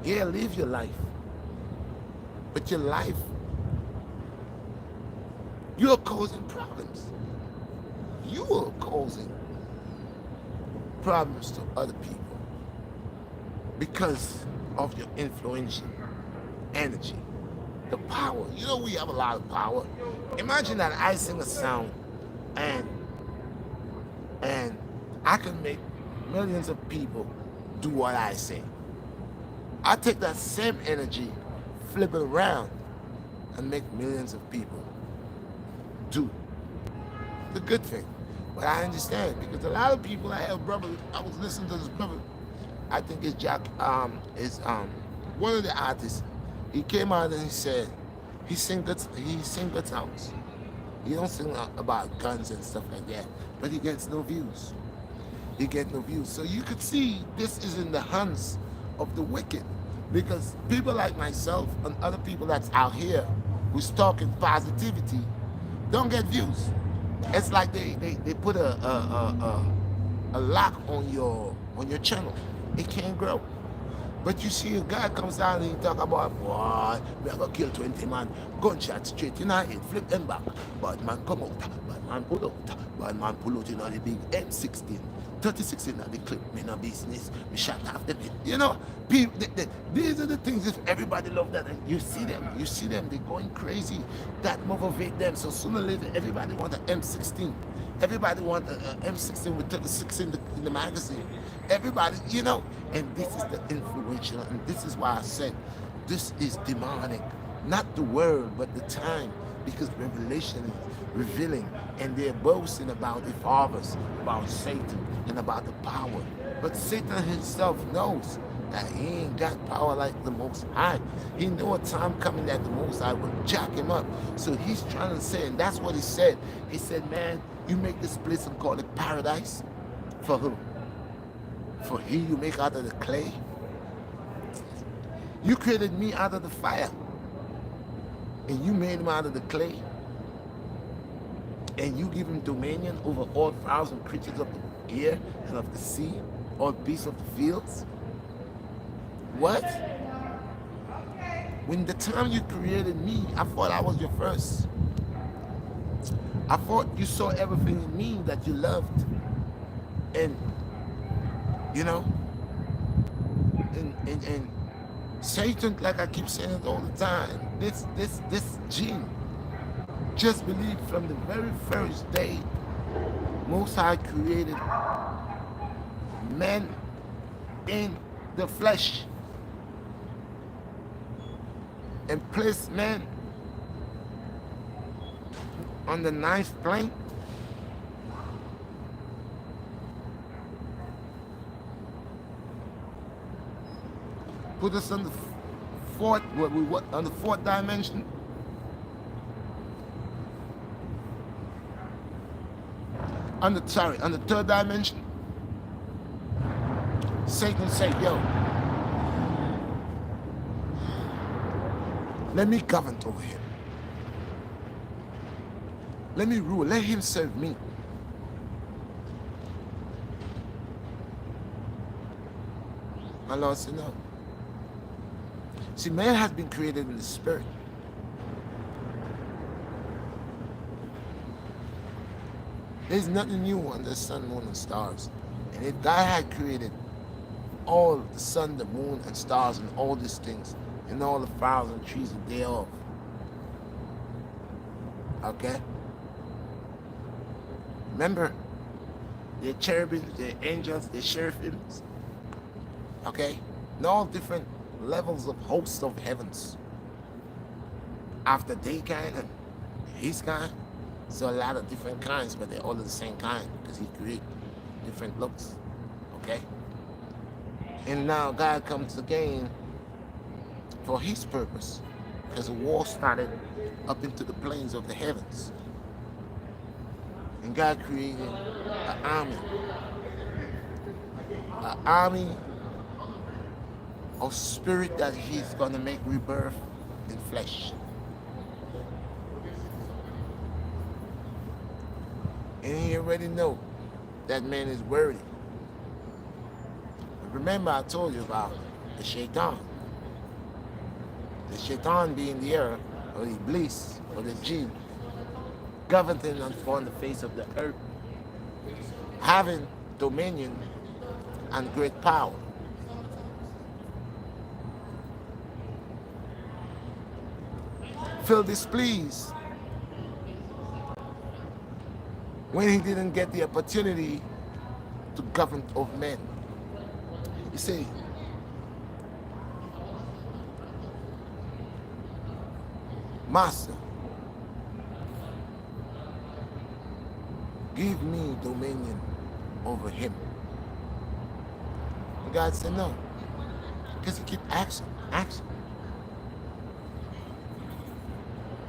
Yeah, live your life. But your life, you're causing problems. You are causing problems to other people because of your influential energy, the power. You know, we have a lot of power. Imagine that I sing a song and I can make millions of people do what I say. I take that same energy, flip it around, and make millions of people do the good thing. But I understand because a lot of people, I have brothers, I was listening to this brother, I think it's Jack, one of the artists. He came out and he said, he sing good songs. He don't sing about guns and stuff like that, but he gets no views. He gets no views. So you could see this is in the hands of the wicked because people like myself and other people that's out here who's talking positivity don't get views. It's like they put a lock on your channel. It can't grow. But you see a guy comes out and he talk about, boy, we are gonna kill 20 man, gunshot straight in our head, flip them back. Bad man come out, bad man pull out, bad man pull out in the big M16, 36 in the clip, me no business, me shot off the pit. You know, people, these are the things if everybody love that. And you see them, they're going crazy. That motivate them. So sooner or later, everybody want an M16. Everybody want an M16 with 36 in the magazine. Everybody, you know, and this is the influential, and this is why I said this is demonic. Not the word, but the time, because revelation is revealing, and they're boasting about the fathers, about Satan, and about the power. But Satan himself knows that he ain't got power like the Most High. He know a time coming that the Most High will jack him up. So he's trying to say, and that's what he said. He said, man, you make this place and call it paradise? For who? For he you make out of the clay. You created me out of the fire, and you made him out of the clay, and you give him dominion over all fowls and creatures of the air and of the sea, all beasts of the fields. What? When the time you created me, I thought I was your first. I thought you saw everything in me that you loved. And, you know, and Satan, like I keep saying it all the time, this gene just believed from the very first day Most High created man in the flesh and placed man on the ninth plane. Put us on the fourth, on the fourth dimension. On the third dimension. Satan said, yo, let me govern over him. Let me rule. Let him serve me. My Lord said, no. See, man has been created in the spirit. There's nothing new under the sun, moon, and stars. And if God had created all the sun, the moon, and stars, and all these things, and all the flowers and trees the day of, okay? Remember, they're cherubims, they're angels, they're seraphims, okay? And all different levels of hosts of heavens. After they kind and his kind, so a lot of different kinds, but they're all of the same kind because he created different looks, okay? And now God comes again for his purpose, because the war started up into the plains of the heavens. And God created an army of spirit that he's going to make rebirth in flesh. And he already know that man is worthy. Remember I told you about the shaitan. The shaitan being the air, or the iblis, or the jinn, governing upon the face of the earth, having dominion and great power. Feel displeased when he didn't get the opportunity to govern over men. You see, Master, give me dominion over him. And God said no, because he kept asking.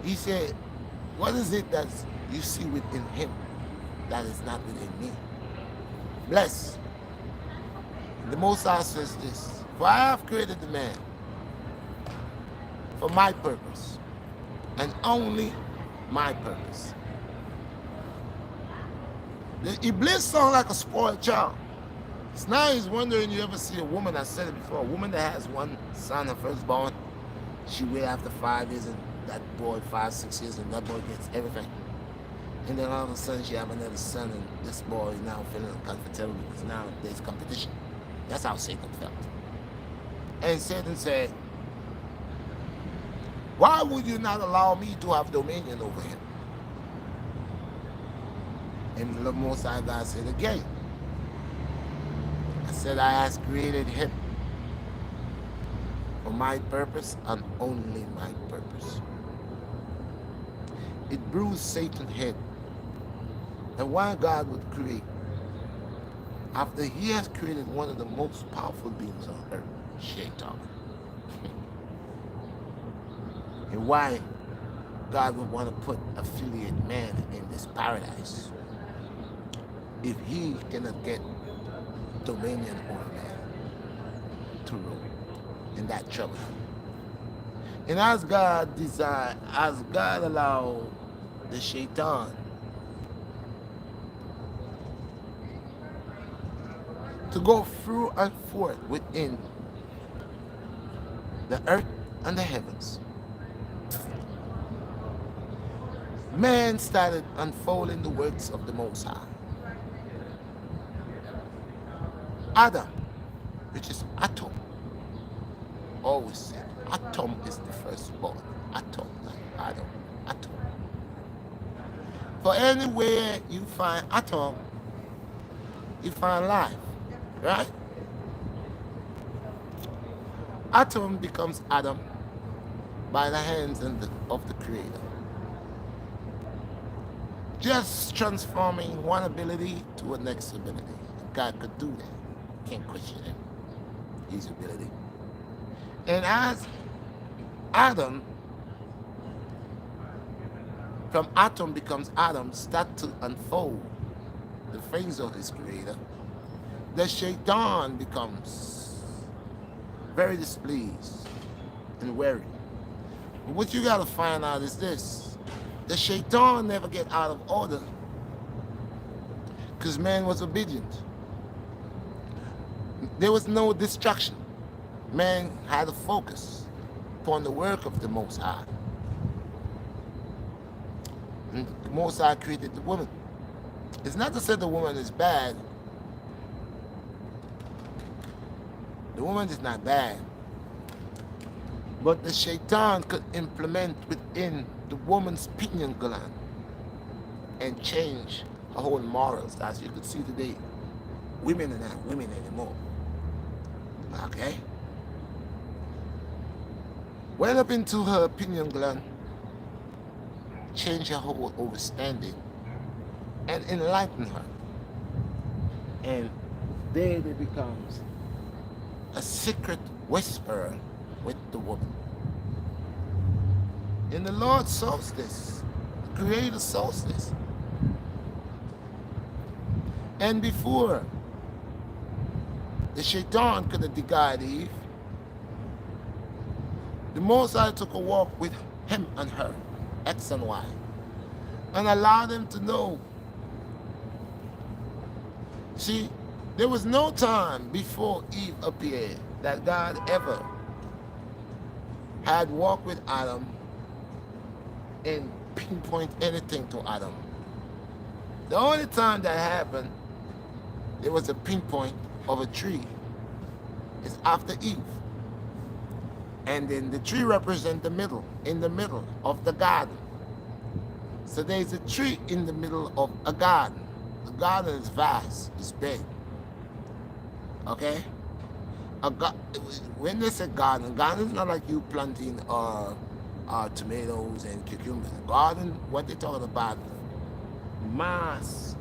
He said, what is it that you see within him that is not within me? Bless. The Most High says this, for I have created the man for my purpose, and only my purpose. The Iblis sounds like a spoiled child. So now he's wondering, you ever see a woman, I said it before, a woman that has one son, her firstborn, she wait after 5 years, and that boy 5, 6 years, and that boy gets everything. And then all of a sudden she have another son, and this boy is now feeling uncomfortable because now there's competition. That's how Satan felt. And Satan said, why would you not allow me to have dominion over him? And the Most High God said again, I said, I have created him for my purpose and only my purpose. It bruised Satan's head. And why God would create, after he has created one of the most powerful beings on earth, Shaitan. And why God would want to put affiliate man in this paradise if he cannot get dominion over man to rule. And that troubled him. And as God allowed the shaitan to go through and forth within the earth and the heavens, man started unfolding the works of the Most High. Adam, which is Atom, always said, Atom is the firstborn. Atom, not Adam. Atom. For anywhere you find Atom, you find life, right? Atom becomes Adam by the hands of the Creator. Just transforming one ability to a next ability. God could do that. Can't question him. His ability. And as Adam, from Atom becomes Adam, start to unfold the things of his Creator, the shaitan becomes very displeased and weary. But what you gotta find out is this: the shaitan never get out of order because man was obedient. There was no distraction. Man had to focus upon the work of the Most High. And the Most High created the woman. It's not to say the woman is bad. The woman is not bad. But the shaitan could implement within the woman's pineal gland and change her whole morals. As you could see today, women are not women anymore. Okay? Went up into her pineal gland, change her whole understanding, and enlighten her. And there they becomes a secret whisperer with the woman. And the Lord saws this. The Creator saws this. And before the shaitan could have beguiled Eve, the Most High took a walk with him and her, X and Y, and allowed them to know. See, there was no time before Eve appeared that God ever had walked with Adam and pinpoint anything to Adam. The only time that happened, there was a pinpoint of a tree. It's after Eve. And then the tree represents the middle, in the middle of the garden. So there's a tree in the middle of a garden. The garden is vast, it's big. Okay? When they say garden is not like you planting tomatoes and cucumbers. Garden, what they're talking about, mass,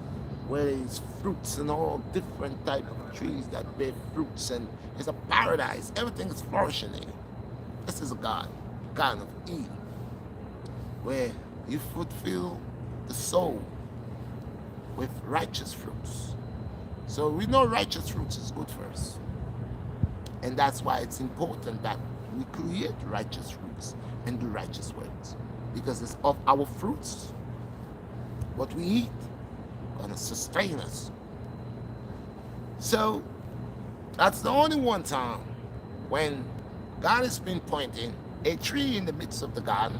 where there's fruits and all different type of trees that bear fruits, and it's a paradise. Everything is flourishing there. This is a garden of Eve, where you fulfill the soul with righteous fruits. So we know righteous fruits is good for us. And that's why it's important that we create righteous fruits and do righteous works. Because it's of our fruits, what we eat, gonna sustain us. So that's the only one time when God is pinpointing a tree in the midst of the garden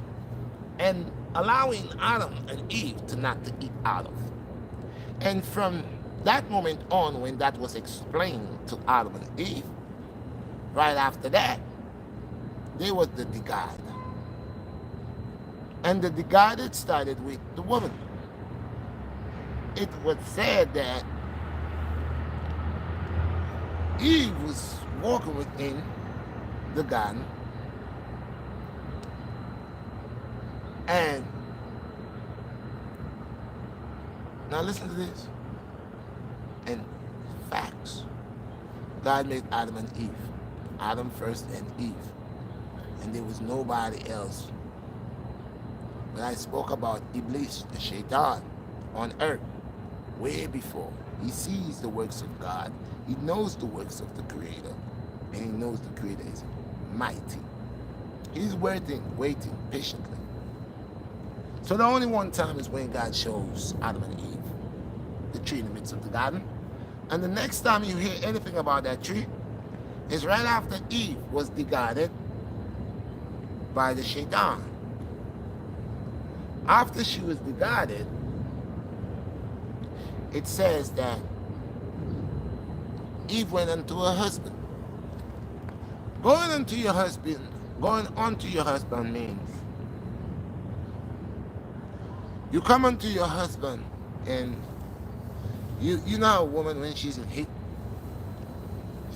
and allowing Adam and Eve to not to eat out of. And from that moment on, when that was explained to Adam and Eve, right after that, they was the guide. And the guided started with the woman. It was said that Eve was walking within the garden, and now listen to this. And facts. God made Adam and Eve. Adam first and Eve. And there was nobody else. When I spoke about Iblis, the Shaitan, on earth, way before, He sees the works of God. He knows the works of the Creator. And he knows the Creator is mighty. He's waiting patiently. So the only one time is when God shows Adam and Eve the tree in the midst of the garden. And the next time you hear anything about that tree is right after Eve was discarded by the Shaitan. After she was discarded, it says that Eve went unto her husband. Going unto your husband, going unto your husband means you come unto your husband and you know a woman when she's in heat,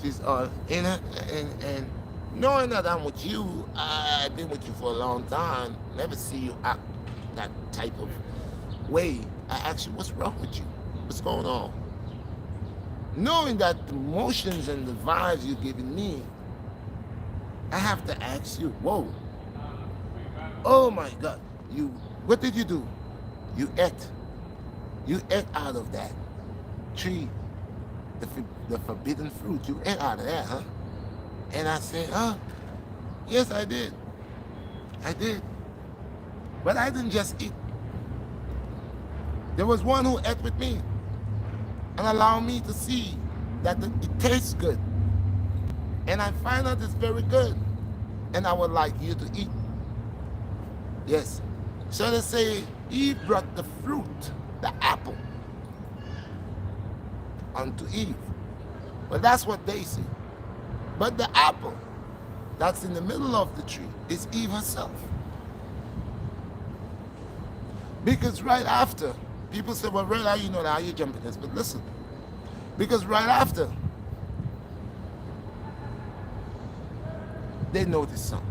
she's all in her, and knowing that I'm with you, I've been with you for a long time, never see you act that type of way. I ask you, what's wrong with you? What's going on? Knowing that the emotions and the vibes you're giving me, I have to ask you, whoa, oh my God, what did you do? You ate out of that tree, the forbidden fruit. You ate out of that, huh? And I said, yes, I did. But I didn't just eat. There was one who ate with me and allowed me to see that it tastes good. And I find out it's very good. And I would like you to eat. Yes. So they say Eve brought the fruit, the apple, unto Eve. Well, that's what they see. But the apple that's in the middle of the tree is Eve herself. Because right after, people say, well, Red, how you know that? How you jumping this? But listen, because right after, they noticed something.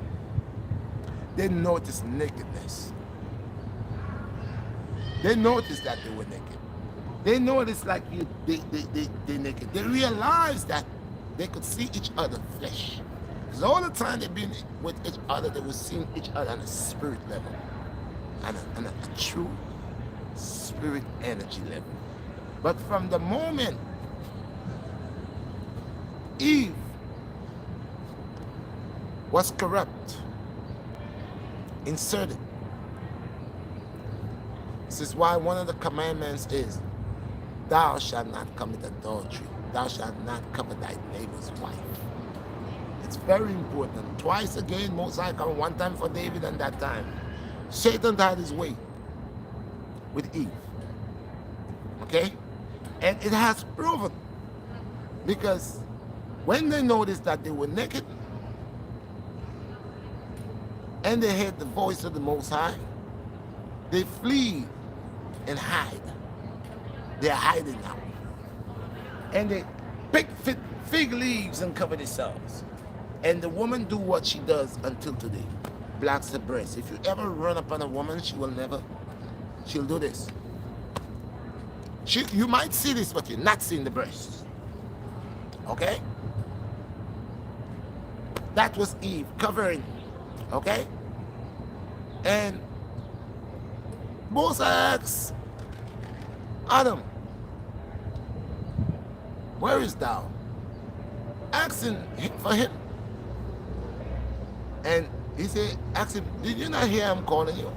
They noticed nakedness. They noticed that they were naked. They noticed like they naked. They realized that they could see each other flesh. Because all the time they've been with each other, they were seeing each other on a spirit level. On a true spirit energy level. But from the moment Eve was corrupt, inserted. This is why one of the commandments is, thou shalt not commit adultery. Thou shalt not covet thy neighbor's wife. It's very important. Twice again, Most High come, one time for David and that time. Satan had his way with Eve. Okay? And it has proven. Because when they noticed that they were naked, and they heard the voice of the Most High, they flee and hide. They're hiding now. And they pick fig leaves and cover themselves. And the woman do what she does until today. Blacks her breast. If you ever run upon a woman, she'll do this. You might see this, but you're not seeing the breast. Okay? That was Eve covering. Okay? And Moses asks Adam, where is thou? Asking for him. And he said, ask him, did you not hear him calling you?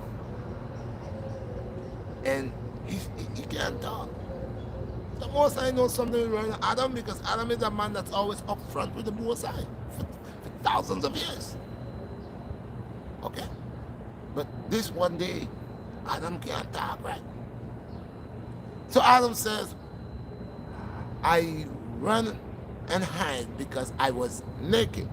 And he can't talk. The Most High knows something wrong with Adam, because Adam is a man that's always up front with the Most High for thousands of years. Okay? But this one day, Adam can't talk right. So Adam says, I run and hide because I was naked.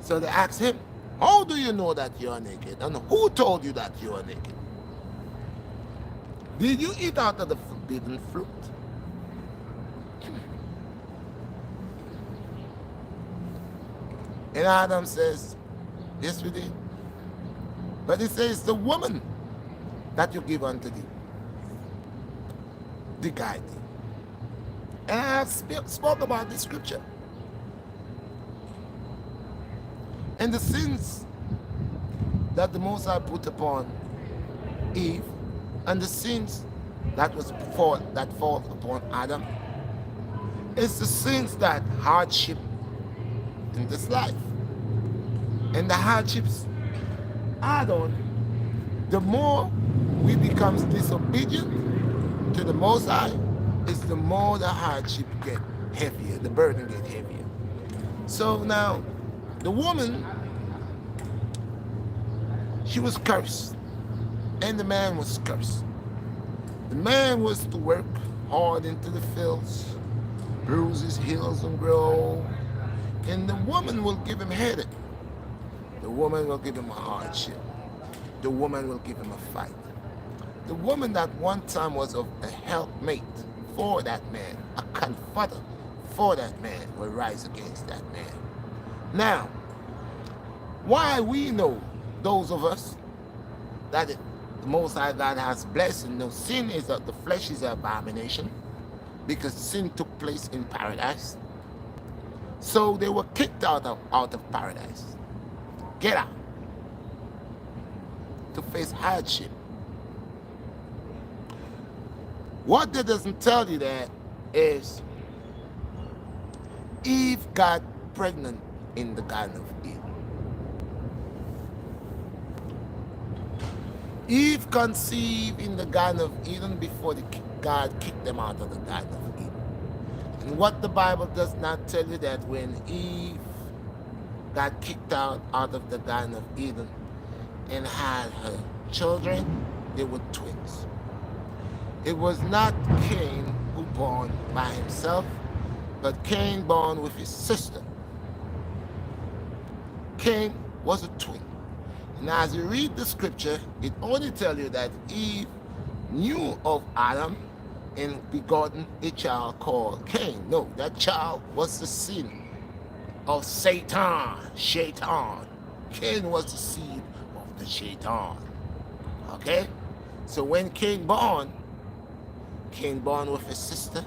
So they asked him, how do you know that you are naked? And who told you that you are naked? Did you eat out of the forbidden fruit? And Adam says, yes, we did. But he says, the woman that you give unto thee, the guide thee. And I have spoke about this scripture. And the sins that the Most High put upon Eve, and the sins that was that fall upon Adam. It's the sins that hardship in this life. And the hardships add on, the more we become disobedient to the Most High, is the more the hardship get heavier, the burden get heavier. So now, the woman, she was cursed, and the man was cursed. The man was to work hard into the fields, bruise his heels and grow, and the woman will give him headache. The woman will give him a hardship. The woman will give him a fight. The woman that one time was a helpmate for that man, a comforter for that man, will rise against that man. Now, why we know, those of us, that the Most High God has blessed, and no sin is that the flesh is an abomination, because sin took place in paradise. So they were kicked out of paradise. Get out. To face hardship. What that doesn't tell you that is Eve got pregnant in the Garden of Eden. Eve conceived in the Garden of Eden before God kicked them out of the Garden of Eden. And what the Bible does not tell you, that when Eve got kicked out of the Garden of Eden and had her children, they were twins. It was not Cain who born by himself, but Cain born with his sister. Cain was a twin. Now, as you read the scripture, it only tells you that Eve knew of Adam and begotten a child called Cain. No, that child was the sin of Satan. Cain was the seed of the Shaitan. Okay? So when Cain born with his sister,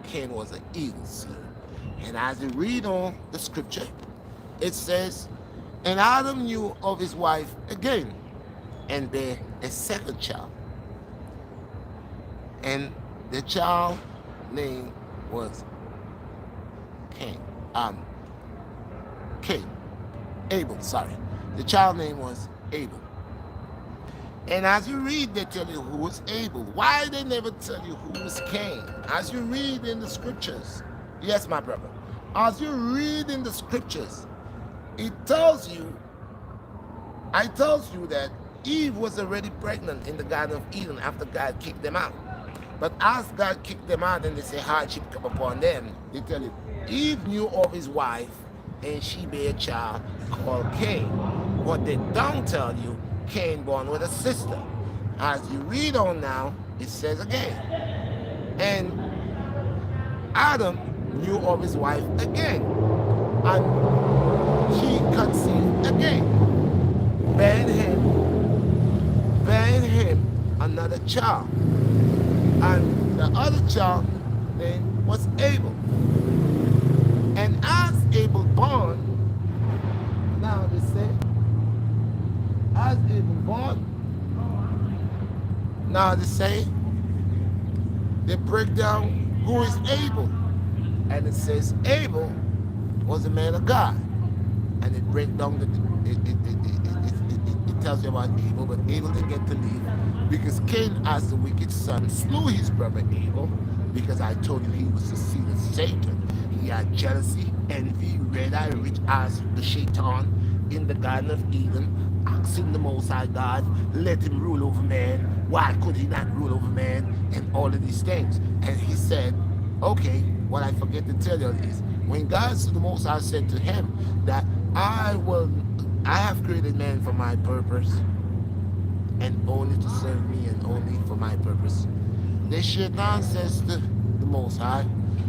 Cain was an evil seed. And as you read on the scripture, it says, and Adam knew of his wife again, and bare a second child. And the child name was Abel, sorry. The child name was Abel. And as you read, they tell you who was Abel. Why they never tell you who was Cain? As you read in the scriptures, yes, my brother, as you read in the scriptures, it tells you, that Eve was already pregnant in the Garden of Eden after God kicked them out. But as God kicked them out and they say hardship come upon them, they tell you, Eve knew of his wife and she bare a child called Cain. What they don't tell you, Cain born with a sister. As you read on now, it says again, and Adam knew of his wife again, and she conceived again, bearing him another child, and the other child name was Abel. And as Abel born, now they say, as Abel born, now they say, they break down who is Abel, and it says Abel was a man of God, and it breaks down it tells you about Abel, but Abel didn't get to live because Cain, as the wicked son, slew his brother Abel, because I told you he was the seed of Satan. He had jealousy, envy, red eye, rich as the Shaitan in the Garden of Eden, asking the Most High God, let him rule over man. Why could he not rule over man? And all of these things. And he said, okay, what I forget to tell you is, when God, the Most High, said to him that I have created man for my purpose, and only to serve me, and only for my purpose. The Shaitan says to the Most High,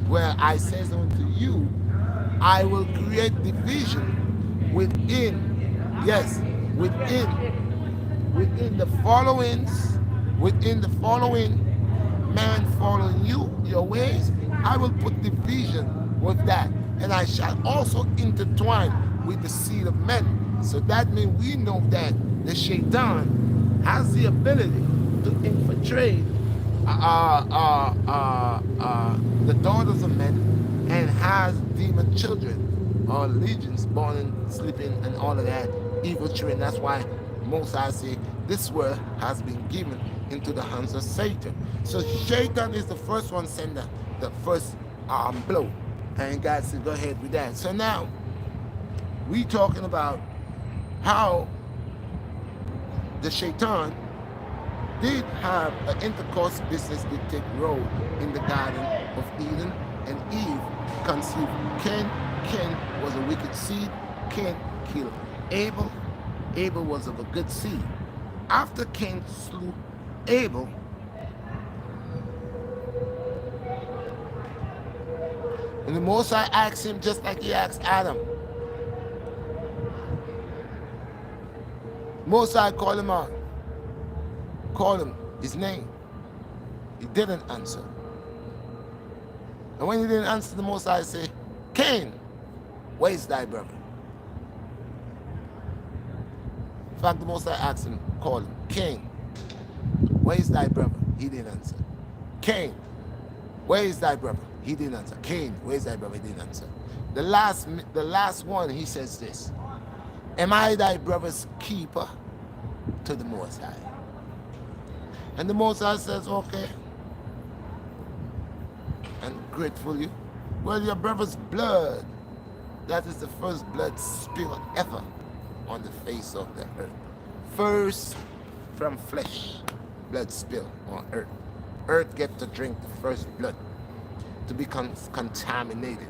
well, I says unto you, I will create division within, yes, within the following man following you, your ways, I will put division with that. And I shall also intertwine with the seed of men. So that means we know that the Shaitan has the ability to infiltrate the daughters of men and has demon children or legions born and sleeping and all of that evil children. That's why most I say this world has been given into the hands of Satan. So Satan is the first one sender, the first blow. And God said, go ahead with that. So now we talking about how the Shaitan did have an intercourse business did take role in the Garden of Eden, and Eve conceived Cain. Cain was a wicked seed. Cain killed Abel. Abel was of a good seed. After Cain slew Abel, and the Most High asked him just like he asked Adam. Most High called him out. Called him his name. He didn't answer. And when he didn't answer, the Most High said, Cain, where is thy brother? In fact, the Most High asked him, called him, Cain, where is thy brother? He didn't answer. Cain, where is thy brother? He didn't answer. Cain, where is thy brother? He didn't answer. The last one, he says this, am I thy brother's keeper? To the Most High. And the Most High says, okay. And gratefully, well, your brother's blood, that is the first blood spill ever on the face of the earth. First from flesh, blood spill on earth. Earth get to drink the first blood to become contaminated.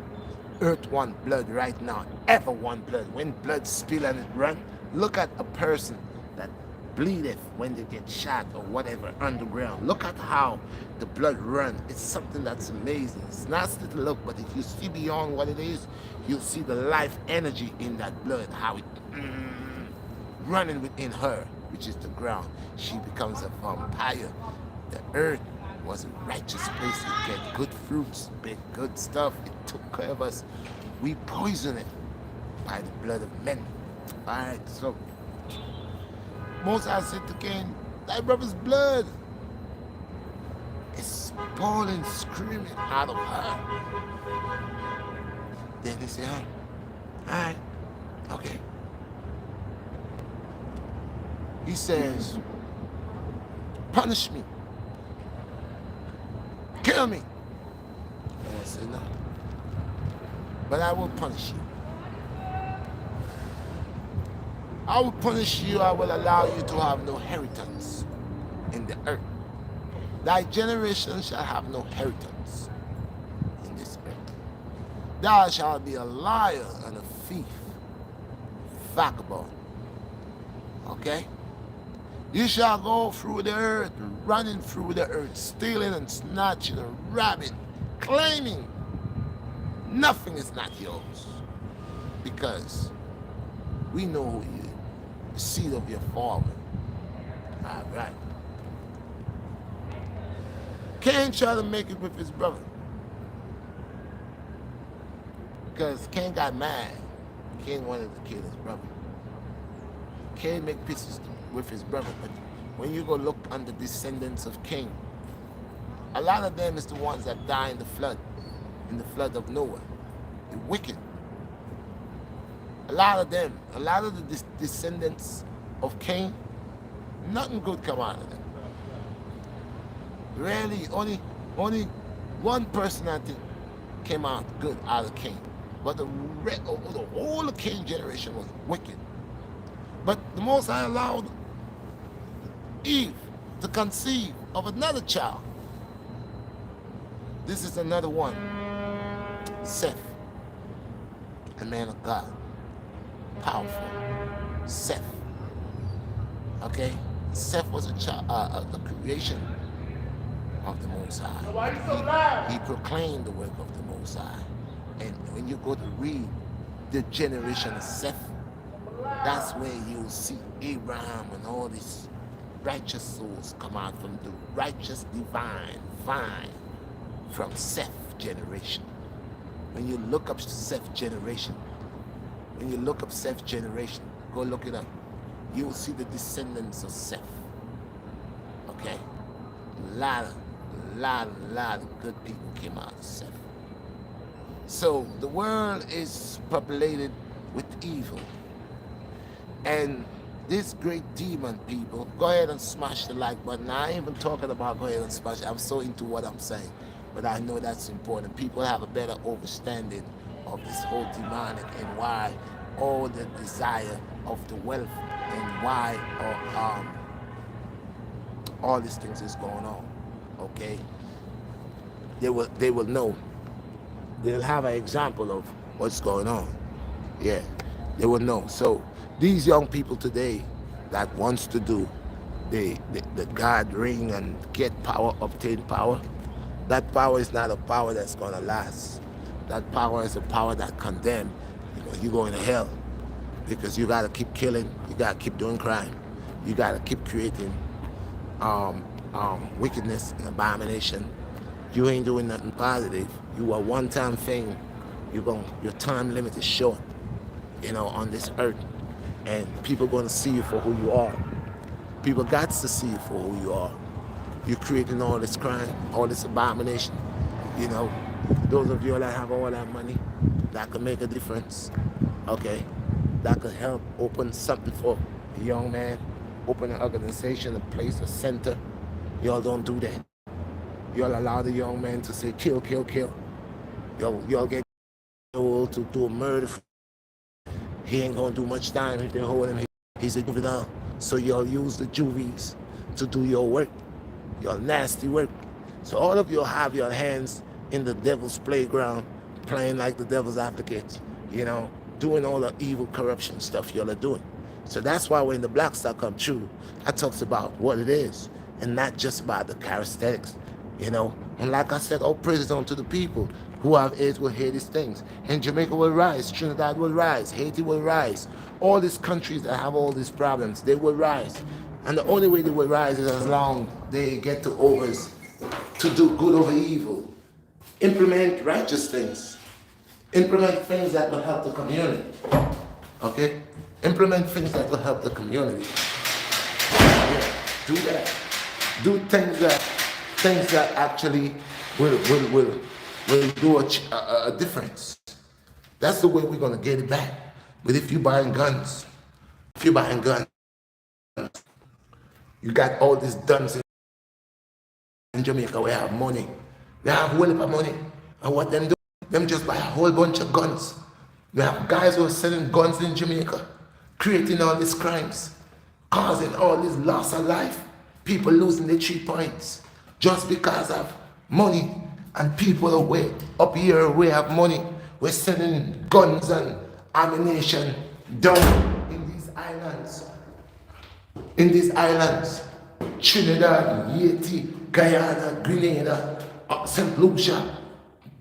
Earth want blood right now, ever want blood. When blood spill and it run, look at a person that bleedeth when they get shot or whatever underground. Look at how the blood run. It's something that's amazing. It's nice to look, but if you see beyond what it is, you'll see the life energy in that blood, how it running within her, which is the ground. She becomes a vampire. The earth was a righteous place to get good fruits, big good stuff. It took care of us. We poison it by the blood of men. Alright, so Moses said to Cain, thy brother's blood is pouring, screaming out of her. Then he said, alright, okay. He says, punish me. Kill me. And I said, no. But I will punish you. I will punish you. I will allow you to have no inheritance in the earth. Thy generation shall have no inheritance in this earth. Thou shalt be a liar and a thief, vagabond. Okay? You shall go through the earth, running through the earth, stealing and snatching and robbing, claiming nothing is not yours. Because we know who you are, the seed of your father. All right. Cain tried to make it with his brother. Because Cain got mad. Cain wanted to kill his brother. Cain made peace with his brother, but when you go look on the descendants of Cain, a lot of them is the ones that die in the flood of Noah, the wicked. A lot of them, a lot of the descendants of Cain, nothing good come out of them. Really, only one person I think came out good out of Cain, but the whole of Cain generation was wicked. But the Most High allowed Eve to conceive of another child. This is another one. Seth, a man of God, powerful. Seth. Okay? Seth was a child, the creation of the Most High. He proclaimed the work of the Most High. And when you go to read the generation of Seth, that's where you'll see Abraham and all these righteous souls come out from the righteous divine vine from Seth generation. When you look up Seth generation, go look it up. You'll see the descendants of Seth. Okay? A lot of lot of good people came out of Seth. So the world is populated with evil. And this great demon, people, go ahead and smash the like button. I ain't even talking about go ahead and smash it. I'm so into what I'm saying. But I know that's important. People have a better understanding of this whole demonic and why all the desire of the wealth and why all these things is going on. Okay? They will know. They'll have an example of what's going on. Yeah, they will know. So these young people today that wants to do the God ring and get power, obtain power, that power is not a power that's gonna last. That power is a power that condemns. You're going to hell because you gotta keep killing, you gotta keep doing crime, you gotta keep creating wickedness and abomination. You ain't doing nothing positive. You are one-time thing. Your time limit is short, on this earth. And people gonna see you for who you are. People got to see you for who you are. You're creating all this crime, all this abomination. Those of you that have all that money, that could make a difference, okay? That could help open something for a young man, open an organization, a place, a center. Y'all don't do that. Y'all allow the young man to say, kill, kill, kill. Y'all get old to do a murder. He ain't gonna do much time if they hold him. He's a juvenile. So y'all use the juvies to do your work, your nasty work. So all of you have your hands in the devil's playground, playing like the devil's advocate, doing all the evil corruption stuff y'all are doing. So that's why when the BlackStar come true, that talks about what it is and not just about the charismatics. And like I said, all praises unto the people who have AIDS will hear these things. And Jamaica will rise, Trinidad will rise, Haiti will rise. All these countries that have all these problems, they will rise. And the only way they will rise is as long they get to do good over evil. Implement righteous things. Implement things that will help the community. Okay? Implement things that will help the community. Yeah, do that. Do things that actually will do a difference. That's the way we're gonna get it back. But if you're buying guns, you got all these guns in Jamaica. We have money. They have well of money. And what them do? Them just buy a whole bunch of guns. We have guys who are selling guns in Jamaica, creating all these crimes, causing all this loss of life. People losing their 3 points just because of money. And people away up here we have money. We're sending guns and ammunition down in these islands. Trinidad, Haiti, Guyana, Grenada, St. Lucia.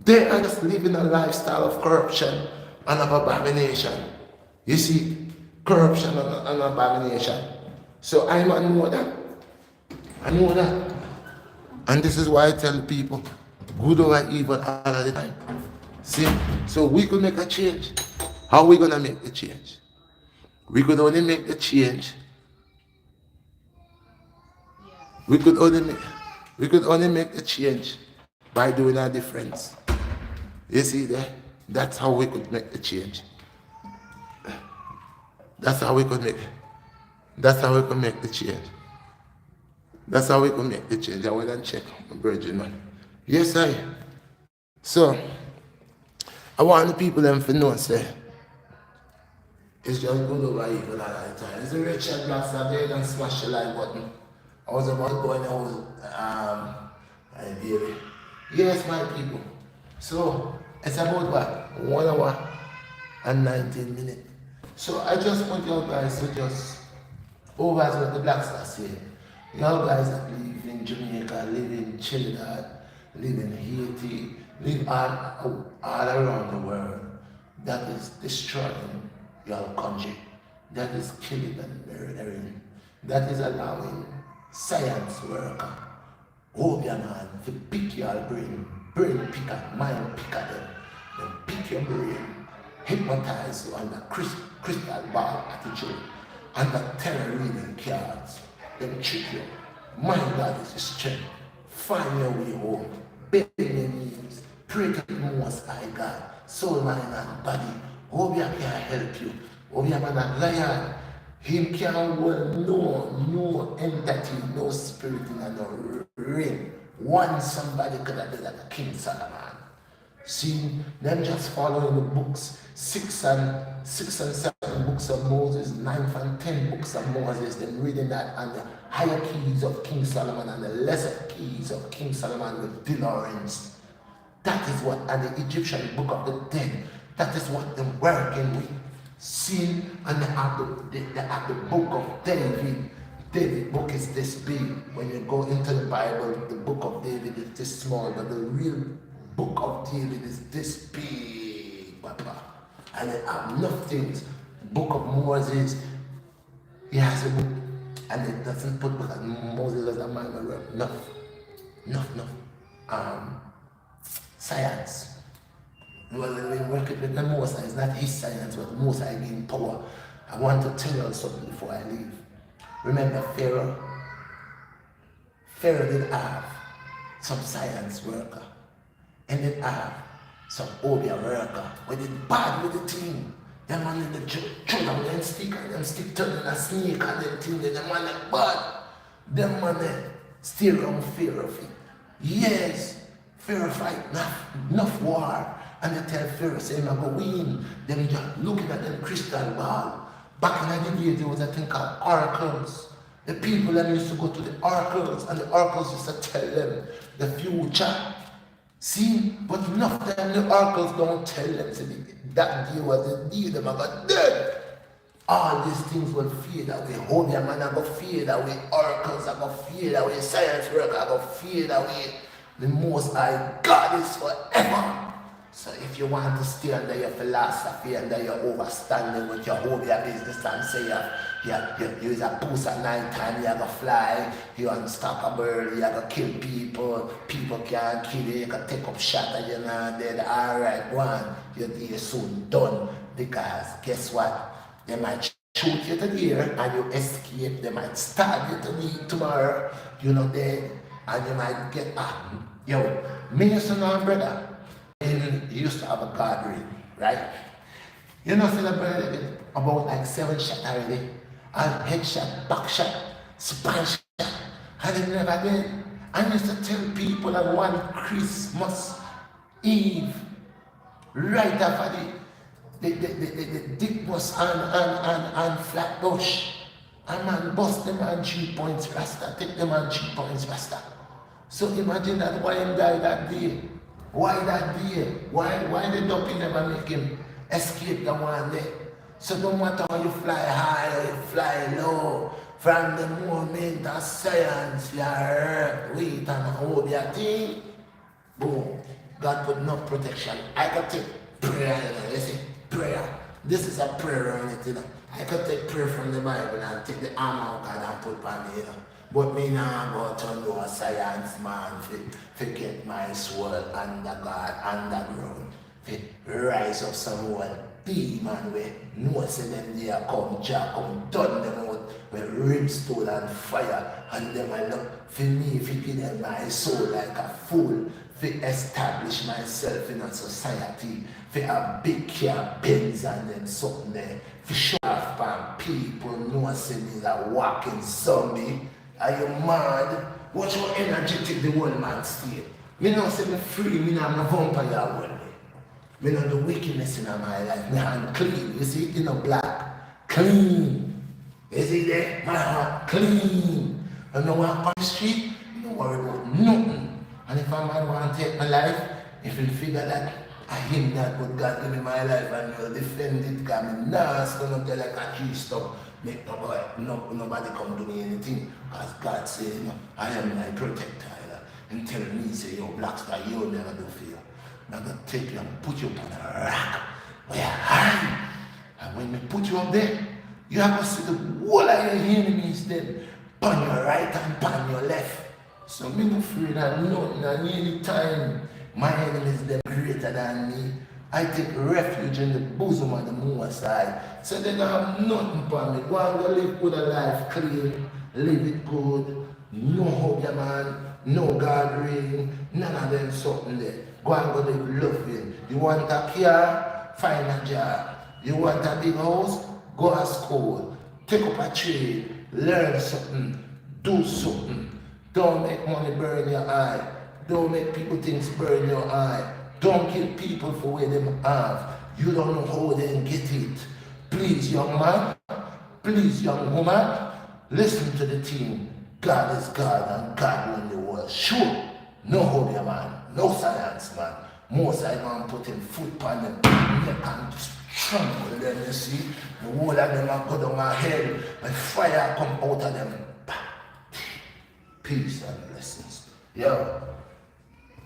They are just living a lifestyle of corruption and of abomination. You see, corruption and abomination. So I know that. And this is why I tell people, good or evil all of the time. See? So we could make a change. How are we gonna make the change? We could only make the change. We could only make the change by doing a difference. You see that? That's how we could make the change. That's how we could make the change. That's how we can make the change. I went and check my virgin man. Yes, I. So, I want the people them to know, say, it's just good over evil all the time. It's a Redshot BlackStar there and smash the like button. I was about to go and I did. Yes, my people. So, it's about what? 1 hour and 19 minutes. So, I just want you guys to just over what the BlackStar say. Y'all guys that live in Jamaica, live in Trinidad, live in Haiti, live all around the world, that is destroying your country, that is killing and murdering, that is allowing science worker, Obia man, to pick your brain picker, mind picker then pick your brain, hypnotize you under crystal ball attitude, under terror reading cards. Them trick you. My God is your strength. find your way home. Bend your knees. Pray to the Most High God. Soul, mind, and body. Obia can help you. Obia man a lion. Him can well no entity, no spirit in no realm. One somebody could have done like King Solomon. See, them just following the books, six and seven books of Moses, 9th and 10 books of Moses, them reading that and the higher keys of King Solomon and the lesser keys of King Solomon with DeLoreans. That is what, and the Egyptian book of the dead, that is what they're working with. See, and they have the book of David. David book is this big. When you go into the Bible, the book of David is this small, but the real book of David is this big, Papa. And they have enough things. Book of Moses, he has a book, and it doesn't put because Moses was a man who wrote enough science. Well, when we work with the Most High, it's not his science, but the Most High giving power. I want to tell you something before I leave. Remember Pharaoh? Pharaoh did have some science worker, and did have some Obia worker. We did bad with the team. Them man in the children, them stick and them stick turning a snake and them thing, them man like bad. Them man still around Pharaoh. Yes, Pharaoh fight enough war. And they tell Pharaoh, say, I'm going to win. Them just looking at them crystal ball. Back in the day, there was a thing called oracles. The people that used to go to the oracles, and the oracles used to tell them the future. See? But enough of them, the oracles don't tell them. So that day was the day them got dead. All these things will fade away. Holy man are going to fade away. Oracles are going to fade away. Science work are going to fade away. The Most High God is forever. So if you want to stay under your philosophy, under your overstanding with your whole your business and say you is a puss at night time, you have to fly, you unstoppable, you have to kill people, people can't kill you, you can take up shot and you're not dead. Alright, one, you're soon done. Because guess what? They might shoot you today and you escape, they might stab you tomorrow, you're not dead, and you might get yo, me used to know, brother. He used to have a gathering, right? You know, celebrated about like 7 shots already. And head shot, back shot, spine shot. And he never did. I used to tell people that one Christmas Eve, right after the dick bus and Flatbush, a man bust them on 3 points rasta, take them on 3 points rasta. So imagine that why him died that day. Why that day? Why the dopey never make him escape the one day? So no matter how you fly high or you fly low, from the moment of science, you are weight and hold your thing, boom, God put no protection. I could take prayer, you see, prayer. This is a prayer on it, you know. I could take prayer from the Bible and take the arm of God and put on me, you know. But me now go to know a science man to get my soul under God, underground, to rise up some more demon where no say them there come jack, come turn them out with brimstone and fire, and them I look for me, to give them my soul like a fool, to establish myself in a society, for a big car Benz and then something there, to show off on people, no say me a walking zombie. Are you mad? Watch how energetic the world man stay. Me not say me free, me not a vampire world. Me not the wickedness in my life. My hand clean. You see it in a black. Clean. You see there? My heart clean. And no walk on the street, don't worry about nothing. And if a man want to take my life, if he figure that I him that but God give me my life and will defend it, because me nah stand up there like a tree stump. Make nobody come to me anything, because God said, you know, I am my protector. And tell me, say, yo, BlackStar, you'll never do for you. I'm going to take you and put you on a rock where high. And when we put you up there, you have to see the whole of your enemies then, on your right and on your left. So me no afraid of nothing, and any time my enemies them greater than me, I take refuge in the bosom of the Most High. So they don't have nothing for me. Go and go live good a life clean, live it good, no hope, man. no guardrail, none of them something there. Go and go live loving. You want a car? Find a job. You want a big house? Go to school. Take up a trade. Learn something. Do something. Don't make money burn your eye. Don't make people things burn your eye. Don't kill people for where them have. You don't know how they get it. Please, young man. Please, young woman. Listen to the team. God is God and God won the world. Sure. No holy man. No science man. Most I man putting foot on them. They can trample them, you see. The whole of them are go down my head. And fire come out of them. Peace and blessings. Yo.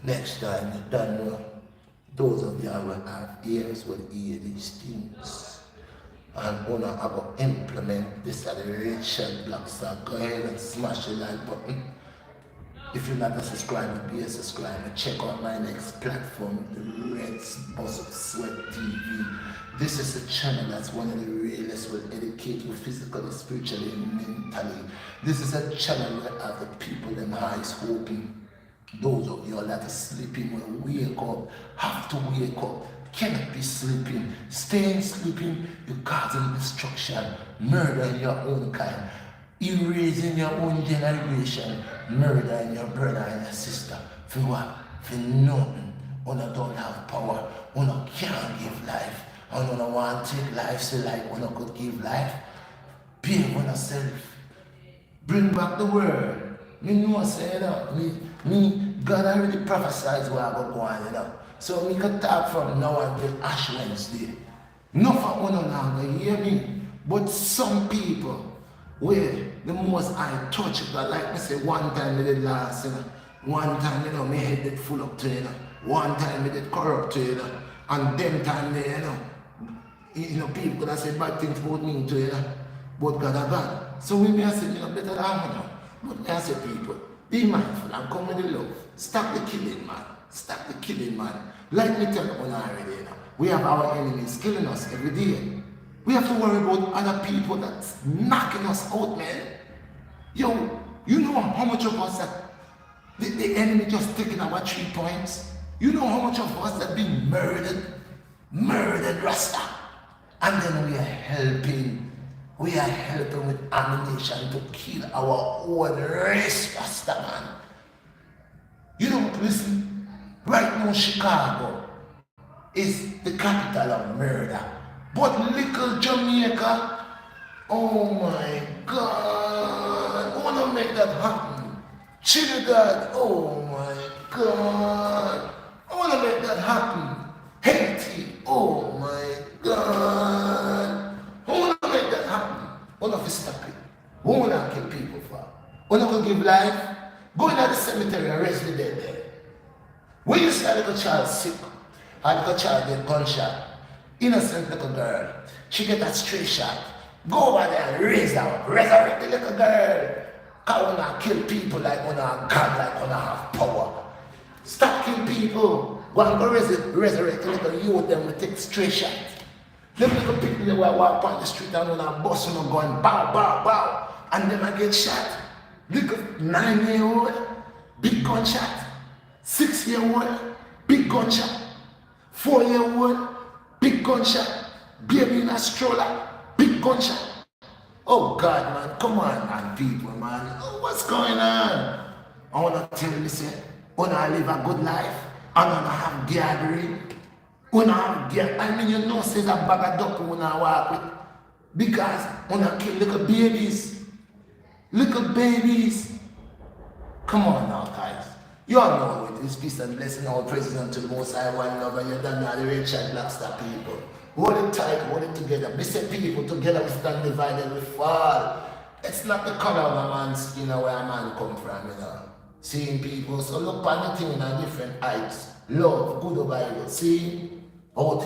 Next time you don't know. Those of you who have ears will hear these things. And when I go implement this at the Redshot BlackStar, go ahead and smash the like button. If you're not a subscriber, be a subscriber. Check out my next platform, the Reds Bust Sweat TV. This is a channel that's one of the realest, will educate you physically, spiritually, and mentally. This is a channel where I have the people in eyes hoping. Those of you that are sleeping will wake up, have to wake up, cannot be sleeping. Staying sleeping, you're causing destruction, murdering your own kind, erasing your own generation, murdering your brother and your sister. For what? For nothing. Una don't have power, una can't give life, and una want to take life so like una could give life. Pay on yourself. Bring back the word. Me know say that. Me, God already prophesied where I go on, you know. So we can talk from now until Ash Wednesday. Not for one another, you hear me? But some people, where the most I touch it, but like I say, one time they did last, you know. One time, you know, my head did full up to, you know. One time they did corrupt to, you know. And them time they, you know, people could have said bad things about me to, you know. But God are God. So we may say, you know, better than I know. But may I say people, be mindful and come with the love. Stop the killing, man. Stop the killing, man. Like me tell you already, you know, we have our enemies killing us every day. We have to worry about other people that's knocking us out, man. Yo, you know how much of us that the enemy just taking our 3 points? You know how much of us that been murdered Rasta? And then we are helping with ammunition to kill our own race, Rasta, man. You don't listen. Right now, Chicago is the capital of murder. But little Jamaica, oh my God, I want to make that happen. Trinidad, oh my God, I want to make that happen. Haiti, oh my God, I want to make that happen. I want to stop it. I want to kill people for. I want to give life. Go into the cemetery and raise the dead there. When you see a little child sick, a little child get gunshot, innocent little girl, she get a stray shot, go over there and raise her up, resurrect the little girl. Cause wanna kill people like wanna God, like wanna have power. Stop killing people. Go and go resurrect the little youth, then we take stray shot. Them little people they walk on the street and wanna bust on going bow, bow, bow, and then I get shot. Little 9-year-old, big gunshot. 6-year-old, big gunshot. 4-year-old, big gunshot. Baby in a stroller, big gunshot. Oh God, man, come on, man, people, man. Oh, what's going on? I want to tell you, listen, when I live a good life, I don't have gathering. When I have gathering, I mean, you know, says a bag of duck when I walk with. Because when I kill little babies, come on now, guys. You all know it is peace and blessing, all praises unto the Most High One, love, and you're done now, the Redshot BlackStar people. Hold it tight, hold it together. Be said people, together we stand divided, we fall. It's not the color of a man's skin or where a man come from, you know. Seeing people, so look on the thing in a different heights. Love, good or evil. See? Out